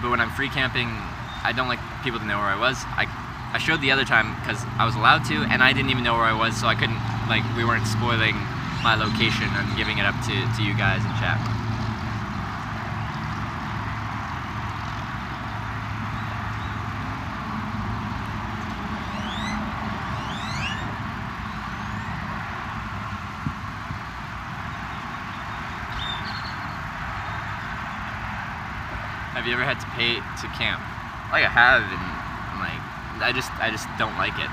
But when I'm free camping, I don't like people to know where I was. I showed the other time because I was allowed to, and I didn't even know where I was, so I couldn't, we weren't spoiling my location and giving it up to you guys in chat. Have you ever had to pay to camp? I have, and I just don't like it.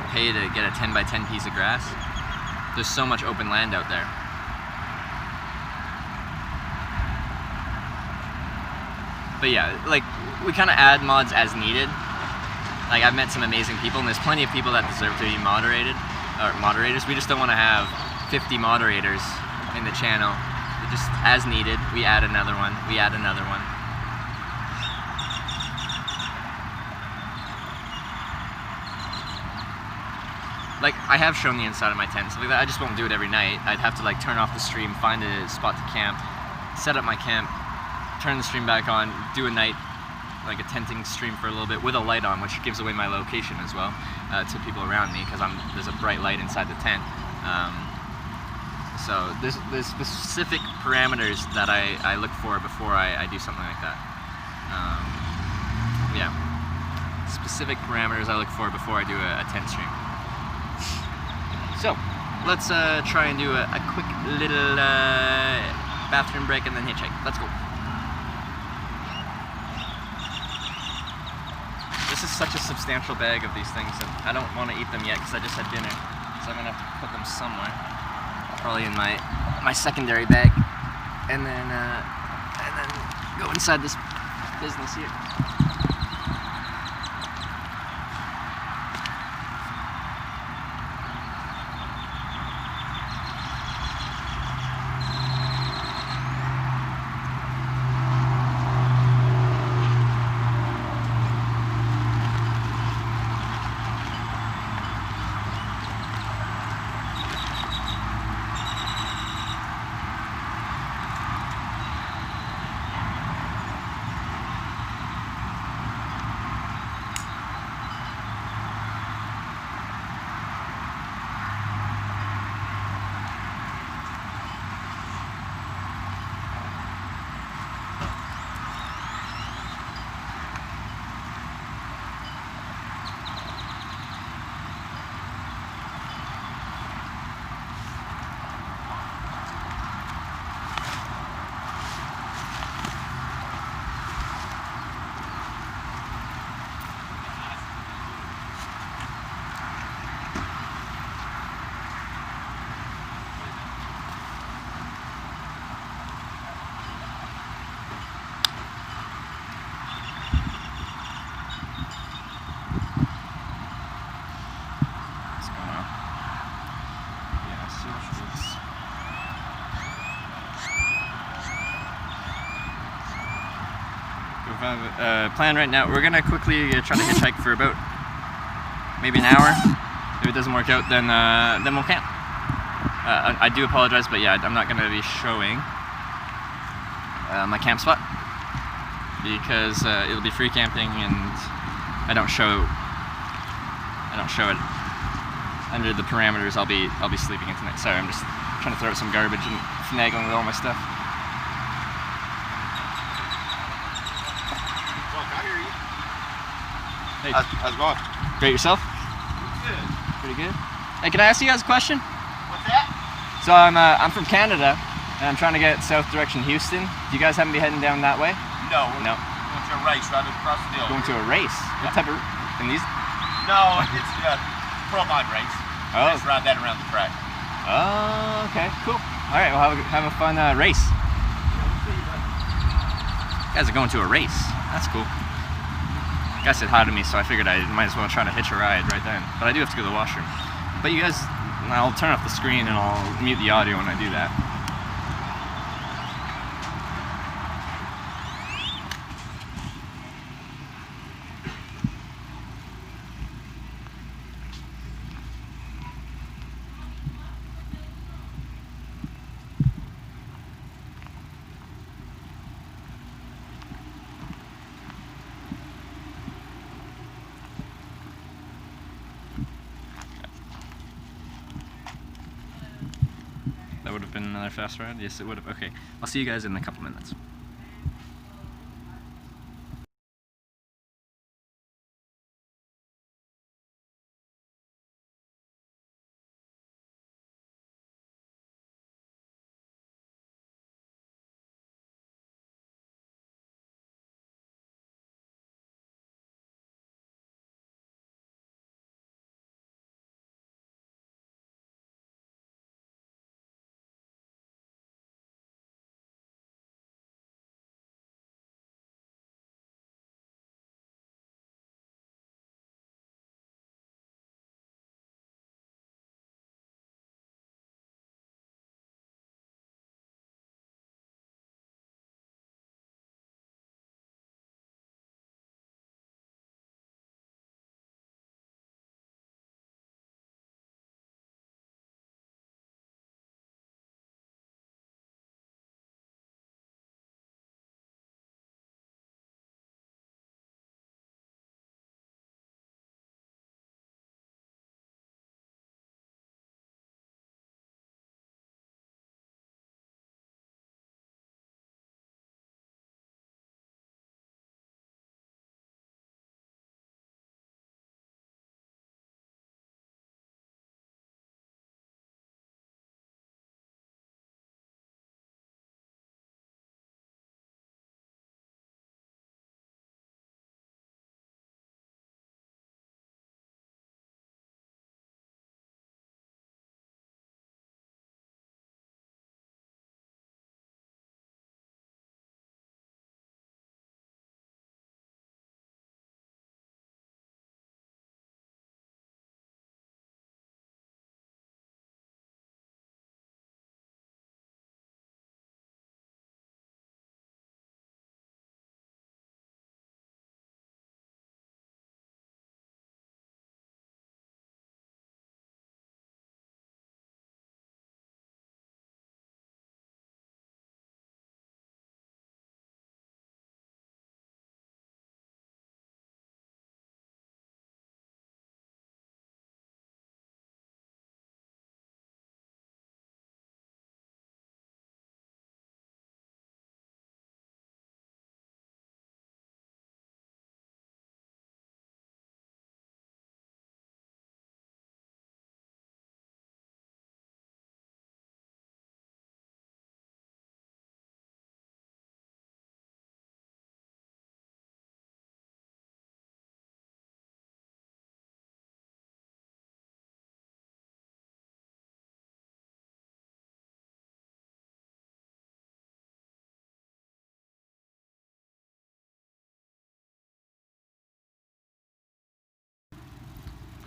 Pay to get a 10 by 10 piece of grass. There's so much open land out there. But yeah, we kind of add mods as needed. I've met some amazing people, and there's plenty of people that deserve to be moderators. We just don't want to have 50 moderators in the channel. Just as needed, we add another one, we add another one. I have shown the inside of my tent, so I just won't do it every night. I'd have to turn off the stream, find a spot to camp, set up my camp, turn the stream back on, do a night like a tenting stream for a little bit with a light on, which gives away my location as well to people around me because there's a bright light inside the tent. So there's specific parameters that I look for before I do something like that. Yeah, specific parameters I look for before I do a tent stream. So let's try and do a quick little bathroom break and then hitchhike. Let's go. This is such a substantial bag of these things, and I don't want to eat them yet because I just had dinner, so I'm gonna have to put them somewhere. Probably in my secondary bag, and then go inside this business here. Plan right now. We're gonna quickly try to hitchhike for about maybe an hour. If it doesn't work out, then we'll camp. I do apologize, but yeah, I'm not gonna be showing my camp spot because it'll be free camping, and I don't show it under the parameters I'll be sleeping in tonight. Sorry, I'm just trying to throw out some garbage and finagling with all my stuff. Hey. How's it going? Great, yourself? Good. Pretty good. Hey, can I ask you guys a question? What's that? So I'm from Canada, and I'm trying to get south direction Houston. Do you guys happen to be heading down that way? No. No. Going to a race right across the field. Going to a race? What type of? In these? No, it's a pro mod race. Oh. Just ride that around the track. Oh, okay, cool. All right, well, have a fun race. You guys are going to a race. That's cool. You guys said hi to me, so I figured I might as well try to hitch a ride right then. But I do have to go to the washroom. But you guys, I'll turn off the screen and I'll mute the audio when I do that. That would have been another fast ride? Yes, it would have. Okay. I'll see you guys in a couple minutes.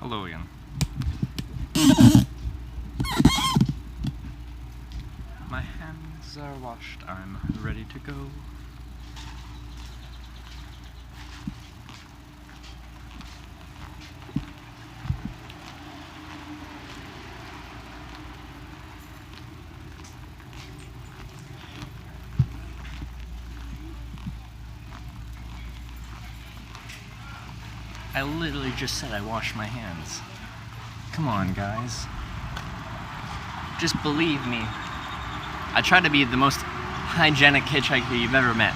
Hello again. My hands are washed, I'm ready to go. I literally just said I washed my hands. Come on, guys. Just believe me. I try to be the most hygienic hitchhiker you've ever met.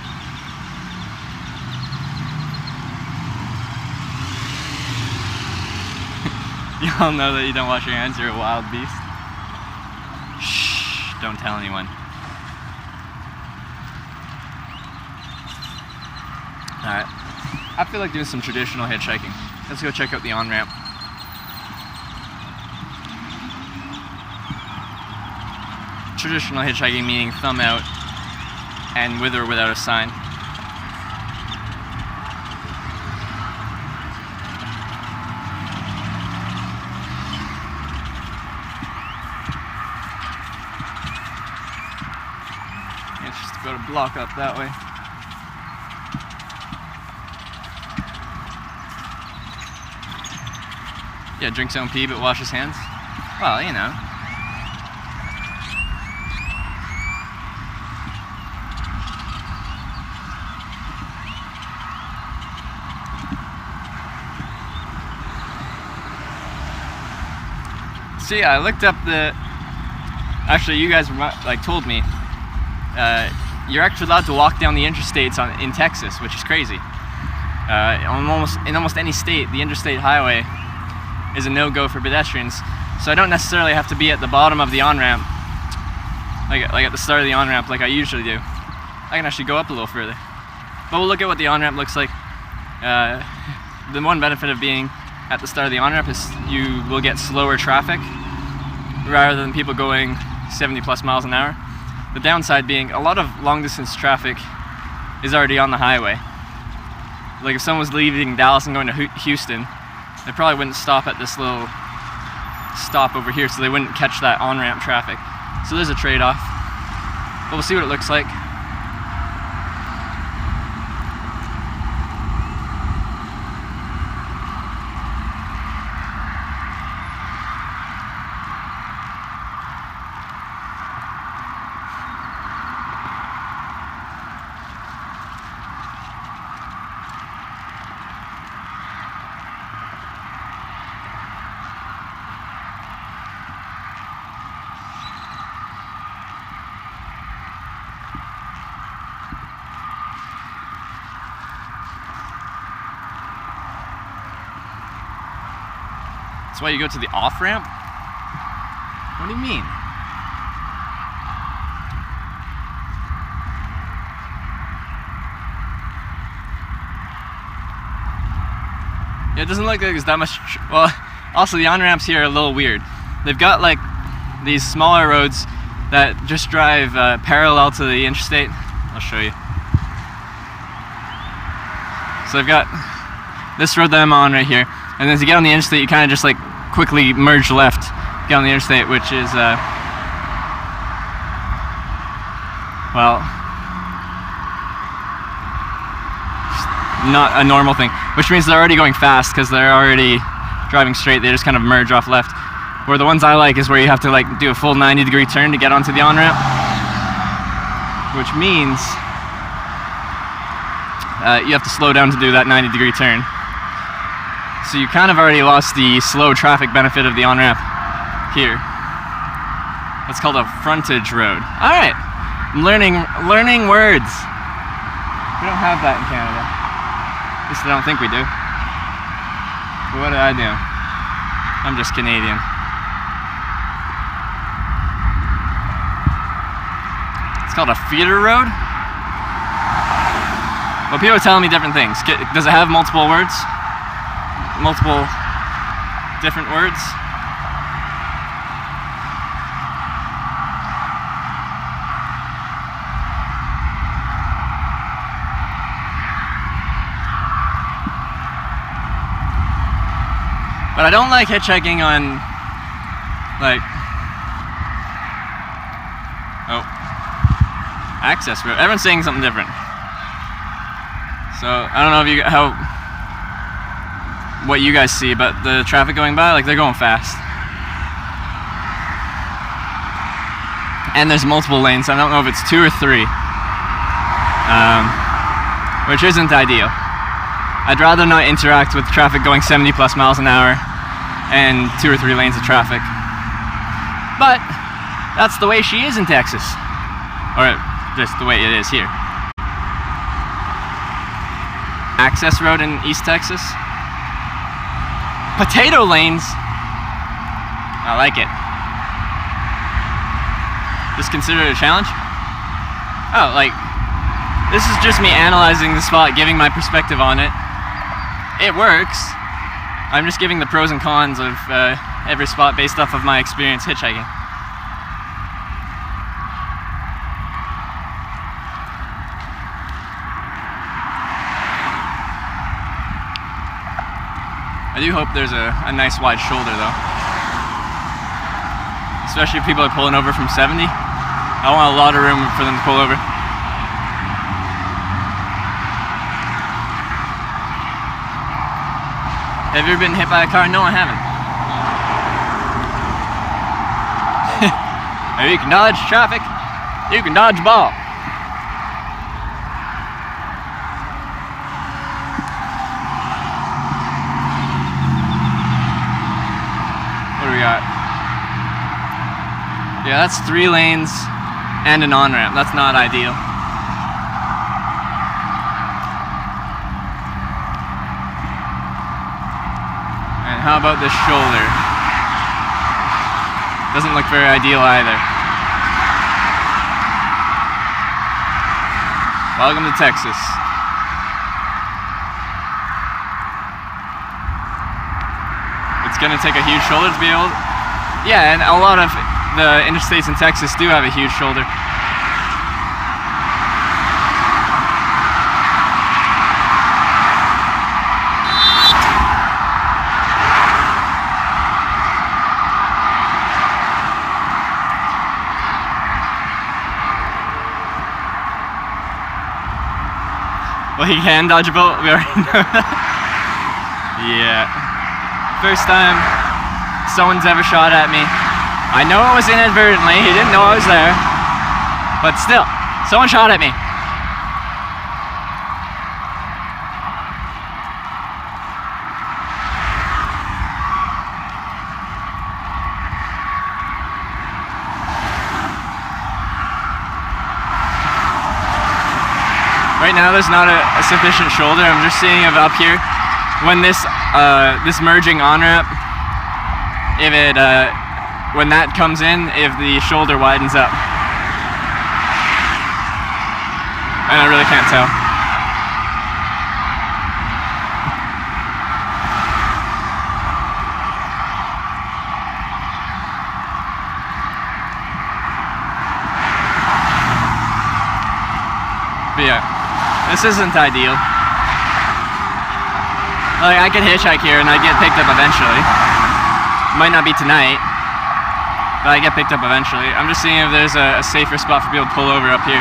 Y'all know that you don't wash your hands, you're a wild beast. Shh, don't tell anyone. Alright. I feel like doing some traditional hitchhiking. Let's go check out the on-ramp. Traditional hitchhiking meaning thumb out and with or without a sign. It's just about a block up that way. Yeah, drinks own pee but washes hands. Well, you know. See, I looked up the. Actually, you guys like told me you're actually allowed to walk down the interstates in Texas, which is crazy. In almost any state, the interstate highway is a no-go for pedestrians. So I don't necessarily have to be at the bottom of the on-ramp, like at the start of the on-ramp, like I usually do. I can actually go up a little further. But we'll look at what the on-ramp looks like. The one benefit of being at the start of the on-ramp is you will get slower traffic rather than people going 70 plus miles an hour. The downside being a lot of long distance traffic is already on the highway. Like if someone was leaving Dallas and going to Houston, they probably wouldn't stop at this little stop over here, so they wouldn't catch that on-ramp traffic. So there's a trade-off. But we'll see what it looks like. That's why you go to the off-ramp? What do you mean? Yeah, it doesn't look like there's that much. Well, also the on-ramps here are a little weird. They've got like these smaller roads that just drive parallel to the interstate. I'll show you. So they've got this road that I'm on right here. And then to get on the interstate, you kind of just like quickly merge left, get on the interstate, which is, well, not a normal thing. Which means they're already going fast because they're already driving straight. They just kind of merge off left. Where the ones I like is where you have to like do a full 90-degree turn to get onto the on-ramp, which means you have to slow down to do that 90-degree turn. So you kind of already lost the slow traffic benefit of the on-ramp here. That's called a frontage road. All right, I'm learning words. We don't have that in Canada. At least I don't think we do. But what did I do? I'm just Canadian. It's called a feeder road. Well, people are telling me different things. Does it have multiple words? Multiple different words? But I don't like hitchhiking on, like, access road. Everyone's saying something different. So I don't know if what you guys see, but the traffic going by, like, they're going fast. And there's multiple lanes. I don't know if it's 2 or 3, which isn't ideal. I'd rather not interact with traffic going 70 plus miles an hour and 2 or 3 lanes of traffic. But that's the way she is in Texas, or just the way it is here. Access road in East Texas. Potato lanes. I like it. Just consider it a challenge? Oh, like, this is just me analyzing the spot, giving my perspective on it. It works. I'm just giving the pros and cons of every spot based off of my experience hitchhiking. I do hope there's a nice wide shoulder though. Especially if people are pulling over from 70. I want a lot of room for them to pull over. Have you ever been hit by a car? No, I haven't. You can dodge traffic. You can dodge ball. What do we got? Yeah, that's 3 lanes and an on-ramp. That's not ideal. And how about this shoulder? Doesn't look very ideal either. Welcome to Texas. It's gonna take a huge shoulder to be able to... Yeah, and a lot of the interstates in Texas do have a huge shoulder. Well, he can dodge a bullet, we already know that. Yeah. First time someone's ever shot at me. I know it was inadvertently, he didn't know I was there, but still, someone shot at me. Right now there's not a sufficient shoulder. I'm just seeing it up here. When this merging on-ramp, if it when that comes in, if the shoulder widens up. And I really can't tell. But yeah, this isn't ideal. Like, I could hitchhike here and I'd get picked up eventually. Might not be tonight, but I get picked up eventually. I'm just seeing if there's a safer spot for people to pull over up here.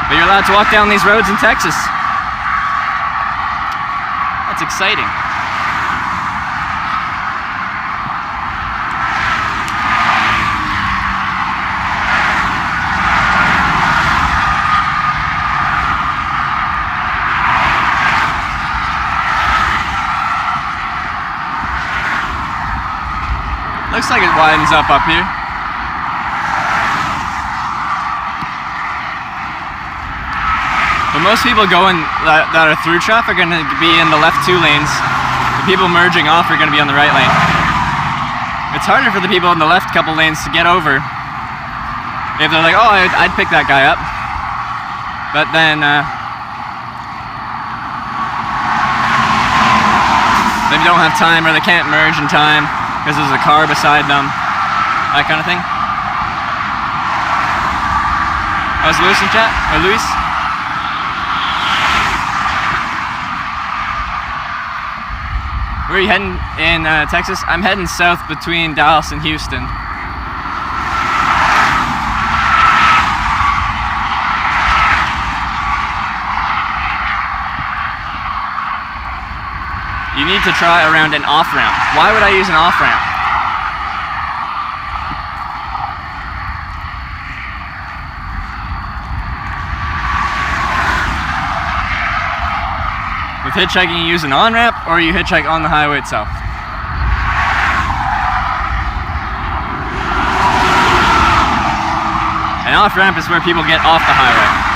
But you're allowed to walk down these roads in Texas. That's exciting. Looks like it widens up here. But most people going that are through traffic are going to be in the left 2 lanes. The people merging off are going to be on the right lane. It's harder for the people in the left couple lanes to get over if they're like, oh, I'd pick that guy up. But then maybe don't have time, or they can't merge in time because there's a car beside them, that kind of thing. Oh, is Luis in chat? Or Luis? Where are you heading in Texas? I'm heading south between Dallas and Houston. You need to try around an off-ramp. Why would I use an off-ramp? With hitchhiking, you use an on-ramp, or you hitchhike on the highway itself? An off-ramp is where people get off the highway.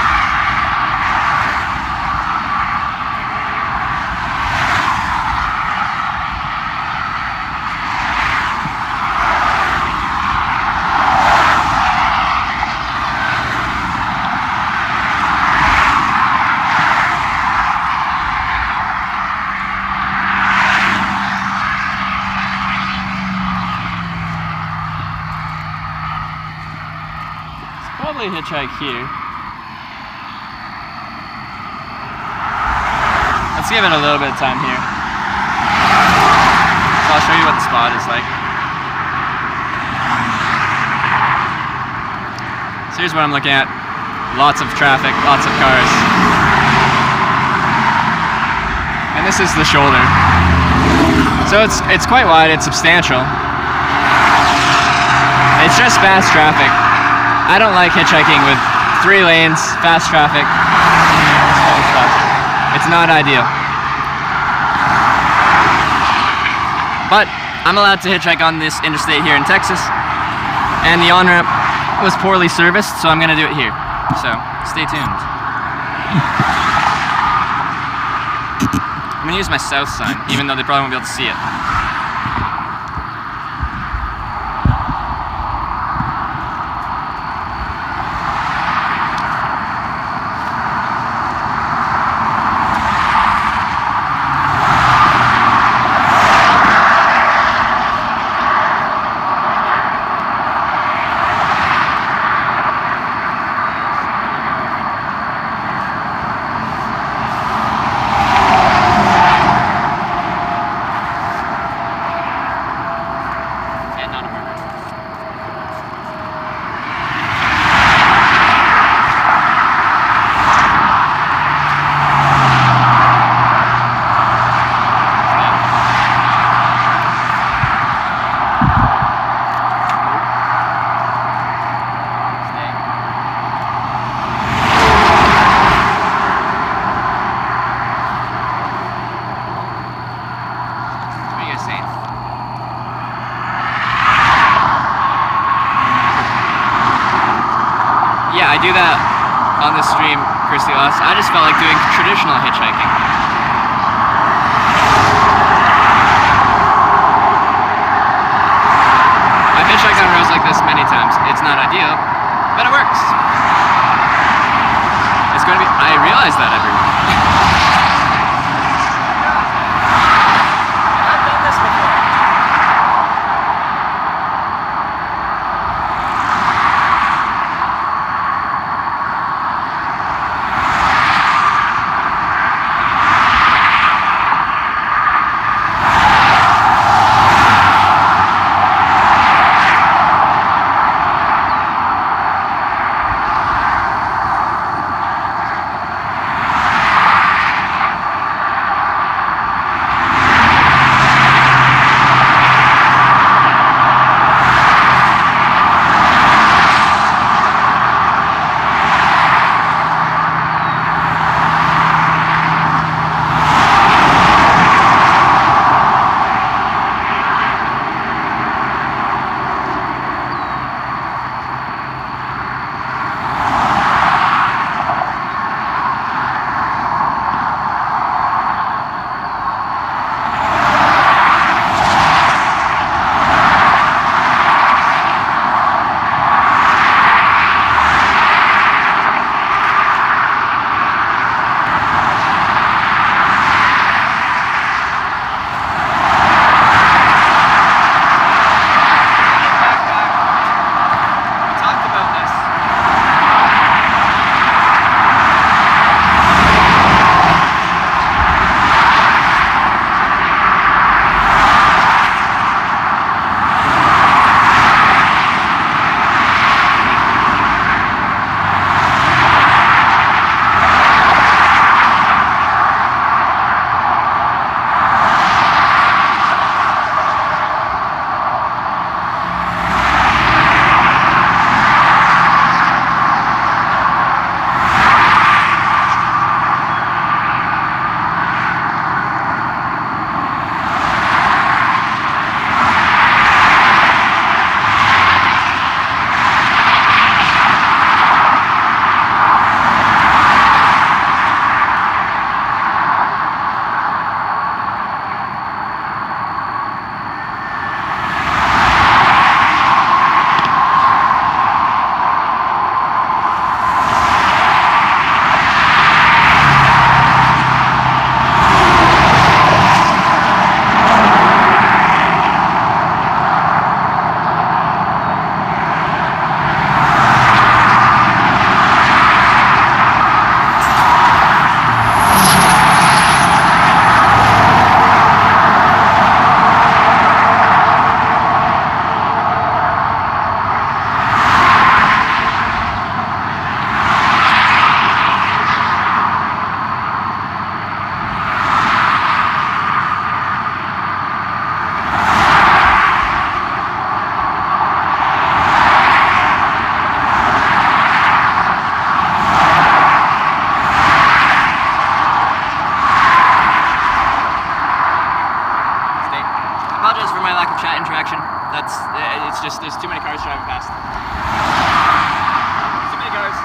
Probably hitchhike here. Let's give it a little bit of time here. So I'll show you what the spot is like. So here's what I'm looking at. Lots of traffic, lots of cars. And this is the shoulder. So it's quite wide, it's substantial. It's just fast traffic. I don't like hitchhiking with 3 lanes, fast traffic. It's not ideal. But I'm allowed to hitchhike on this interstate here in Texas. And the on-ramp was poorly serviced, so I'm gonna do it here. So, stay tuned. I'm gonna use my south sign, even though they probably won't be able to see it. Yeah, I do that on the stream, Christy Loss. I just felt like doing traditional hitchhiking. I've hitchhiked on roads like this many times. It's not ideal, but it works. It's going to be, I realize that everyone. I've done this before. there's too many cars driving past. Too many cars.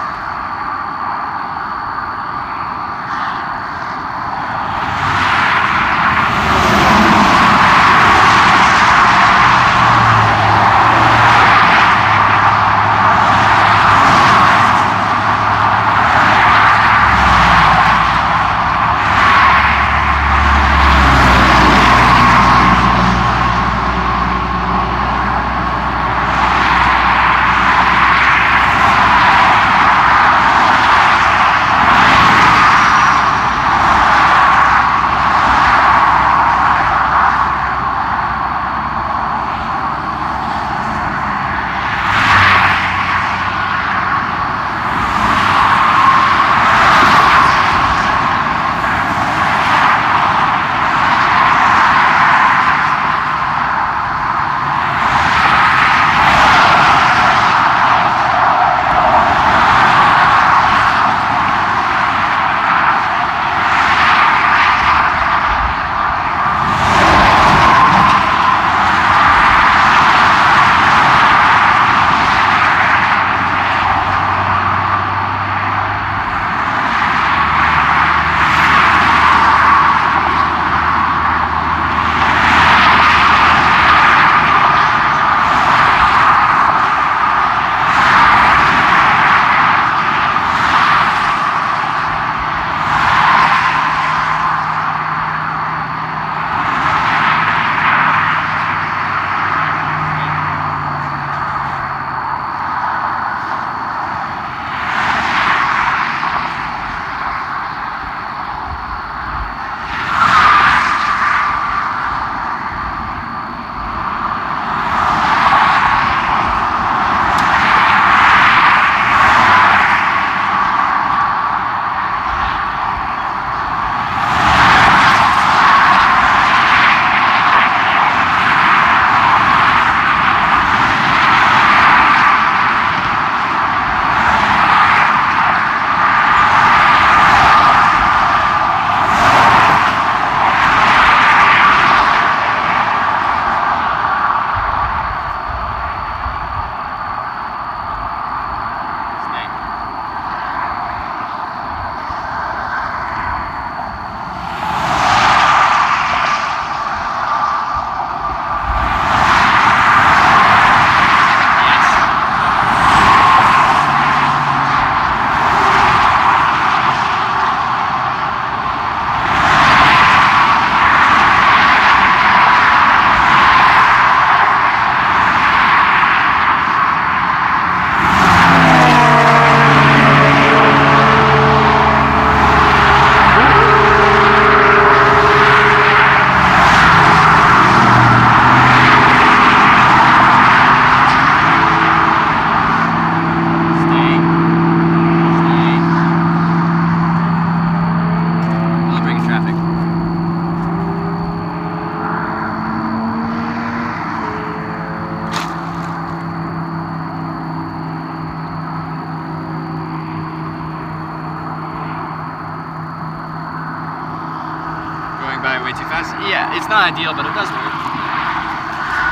Way too fast? Yeah, it's not ideal, but it does work.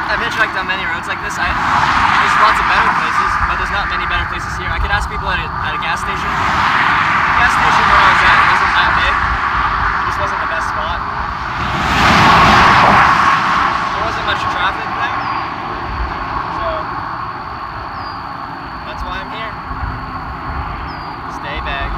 I've hitchhiked on many roads like this. There's lots of better places, but there's not many better places here. I could ask people at a gas station. The gas station where I was at wasn't that big. It just wasn't the best spot. There wasn't much traffic there. So, that's why I'm here. Stay back.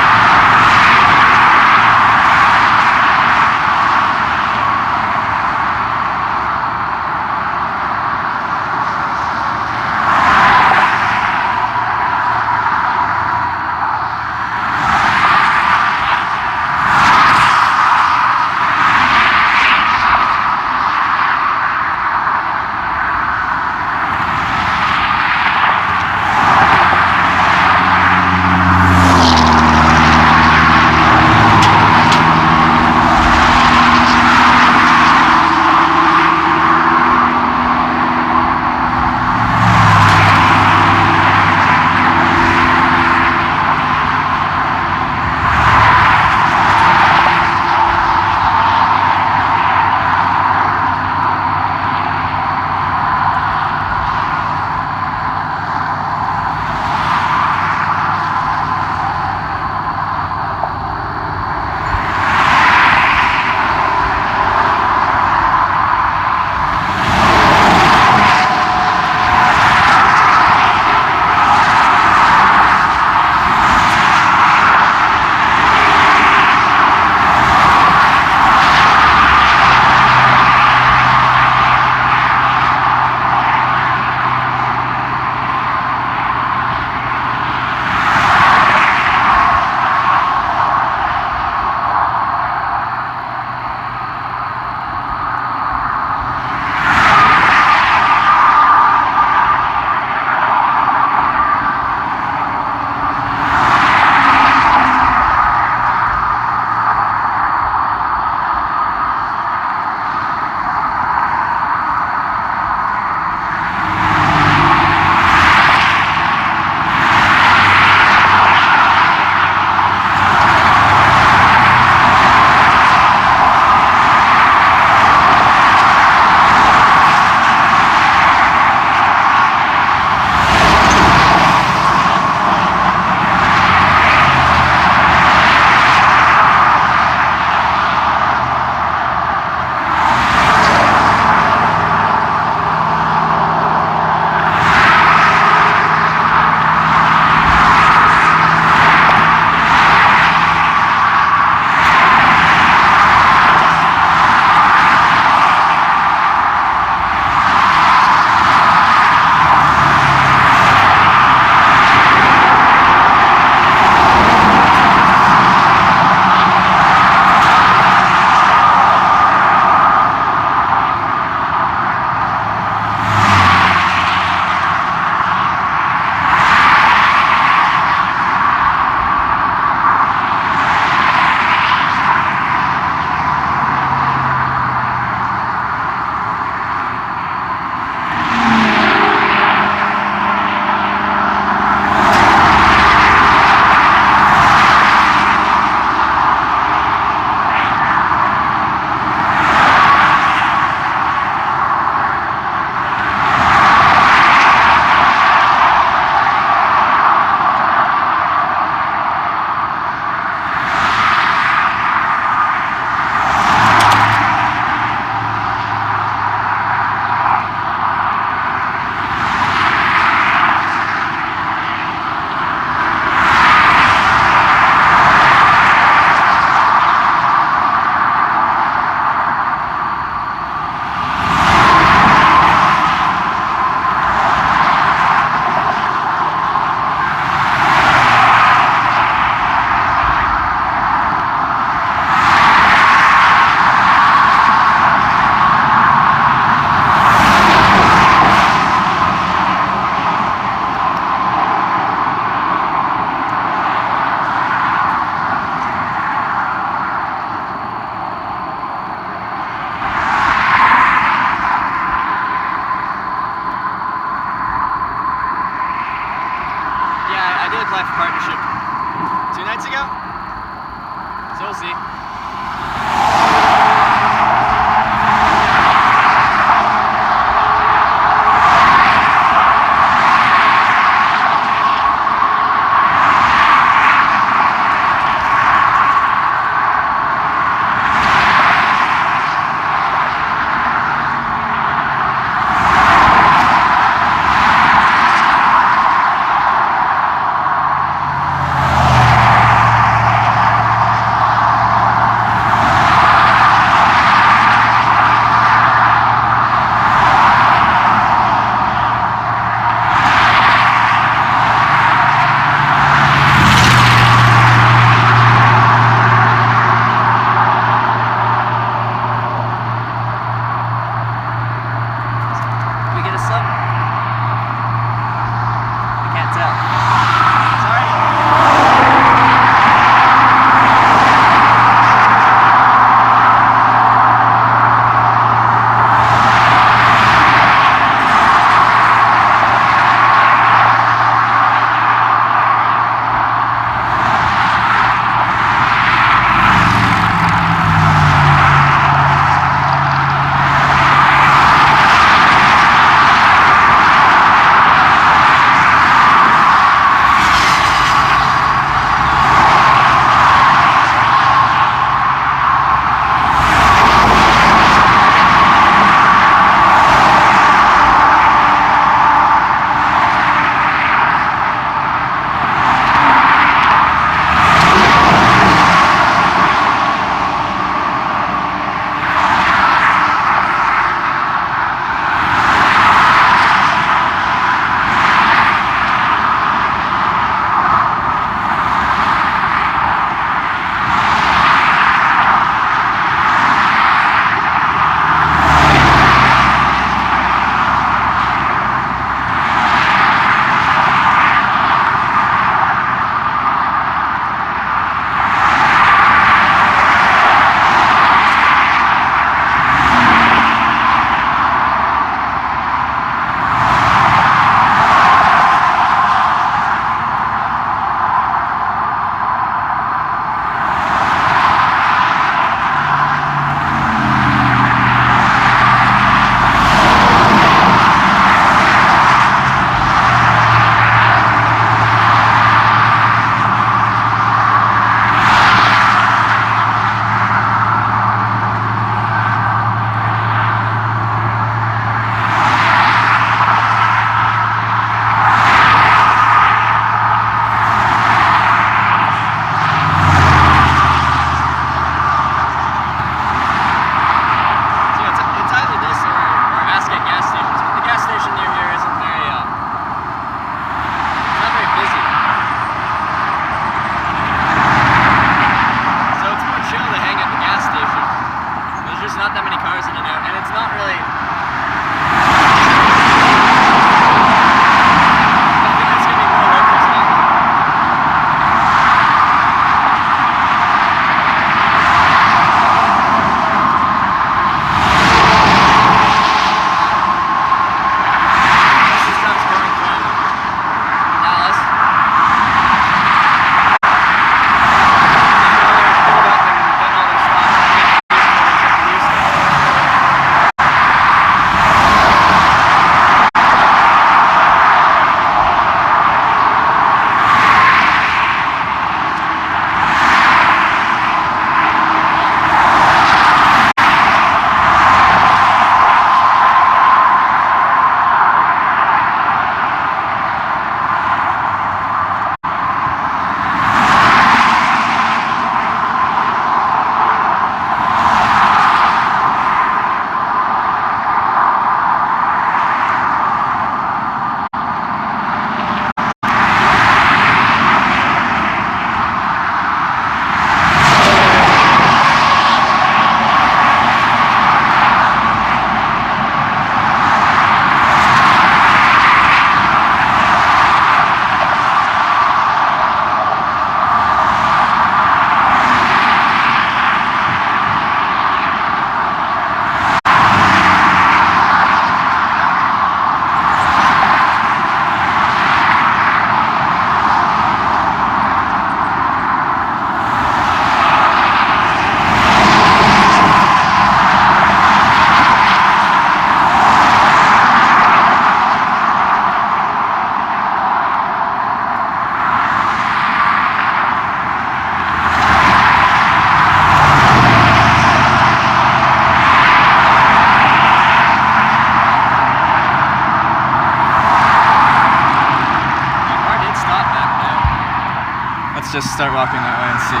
just start walking that way and see.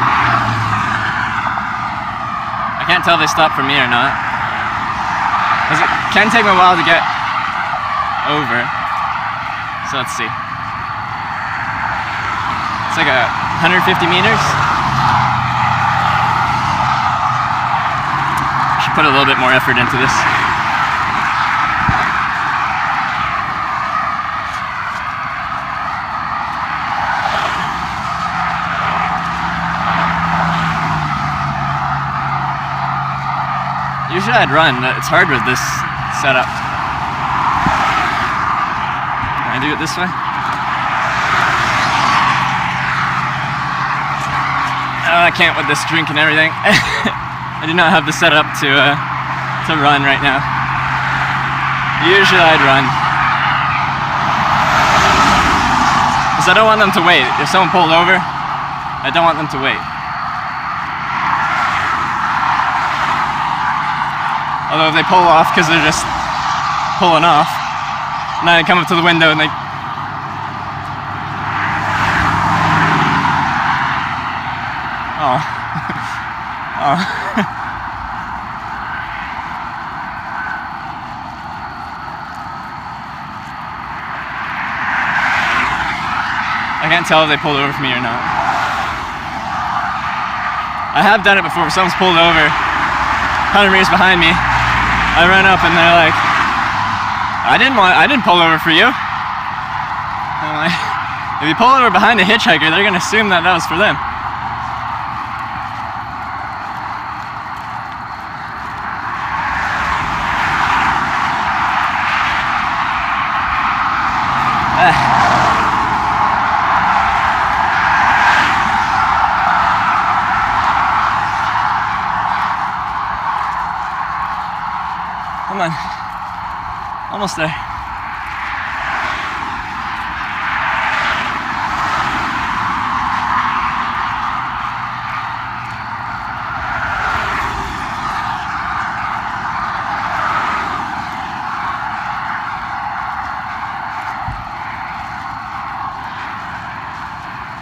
I can't tell if they stop for me or not. 'Cause it can take me a while to get over. So let's see. It's like 150 meters. Should put a little bit more effort into this. Usually I'd run, it's hard with this setup. Can I do it this way? I can't with this drink and everything. I do not have the setup to run right now. Usually I'd run. Because I don't want them to wait. If someone pulled over, I don't want them to wait. Although if they pull off because they're just pulling off, and then I come up to the window and they... Oh. Oh. I can't tell if they pulled over for me or not. I have done it before. If someone's pulled over 100 meters behind me, I run up and they're like, I didn't pull over for you. I'm like, if you pull over behind a hitchhiker, they're gonna assume that was for them. Come on. Almost there.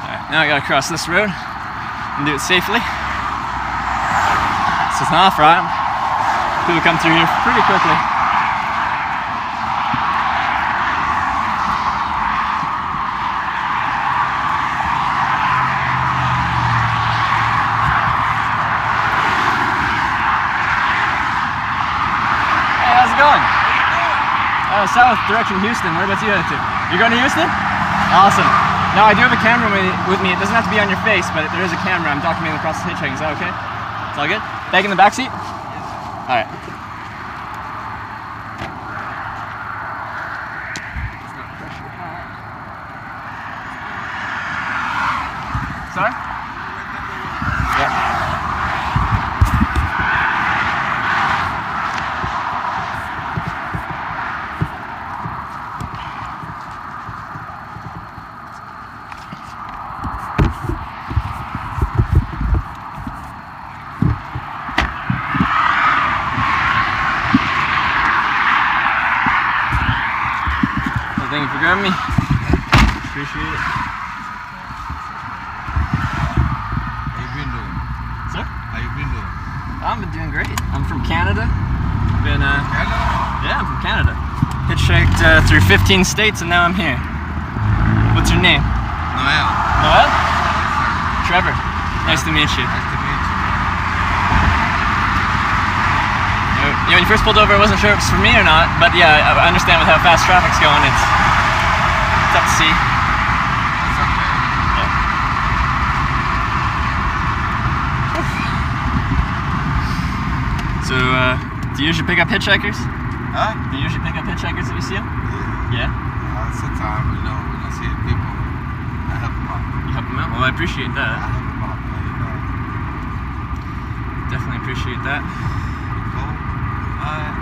Alright, now I gotta cross this road and do it safely. This is an off-ramp. People come through here pretty quickly. Hey, how's it going? South direction Houston. Where about you headed to? You're going to Houston? Awesome. Now I do have a camera with me. It doesn't have to be on your face, but there is a camera. I'm documenting the process of hitchhiking. Is that okay? It's all good? Bag in the back seat? All right. Sorry? Yeah. Thank you for grabbing me. Appreciate it. How you been doing? Sir? How you been doing? I've been doing great. I'm from Canada. Been Canada? yeah, I'm from Canada. Hitchhiked through 15 states and now I'm here. What's your name? Noel. Noel? Trevor. Nice to meet you. Nice to meet you. You know, when you first pulled over, I wasn't sure if it was for me or not, but yeah, I understand with how fast traffic's going, it's tough to see. That's okay. So, do you usually pick up hitchhikers? Huh? Do you usually pick up hitchhikers if you see them? Yeah? Sometimes, when I see people, I help them out. You help them out? Well, I appreciate I that. help them out, Definitely appreciate that. Cold, hot.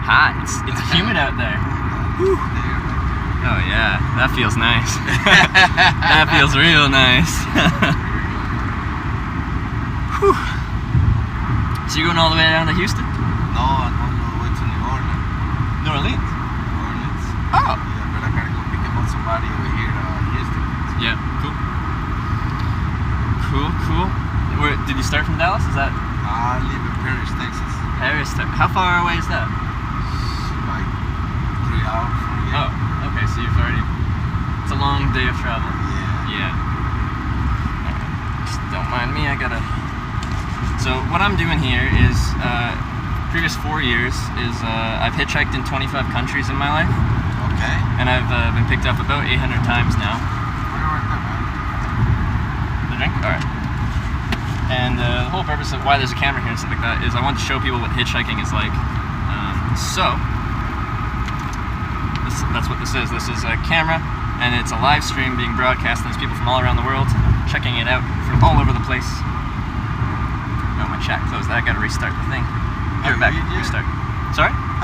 Hot. It's humid out there. Oh yeah, that feels nice. That feels real nice. Whew. So you're going all the way down to Houston? No, I'm on the way to New Orleans. New Orleans? New Orleans. Oh. Yeah, but I gotta go pick up on somebody over here, Houston. Yeah, cool. Cool, cool. Where did you start from Dallas? Is that I live in Paris, Texas. Paris? How far away is that? Like 3 hours from here. Oh, okay. So you've already. It's a long day of travel. Yeah. Yeah. Just don't mind me. I gotta. So what I'm doing here is, previous 4 years is I've hitchhiked in 25 countries in my life, Okay. and I've been picked up about 800 times now. What do you recommend? The drink? All right. And the whole purpose of why there's a camera here and stuff like that is I want to show people what hitchhiking is like. That's what this is. This is a camera, and it's a live stream being broadcast, and there's people from all around the world checking it out from all over the place. Oh, my chat closed. I gotta restart the thing. Your I'm back. video? Restart. Sorry?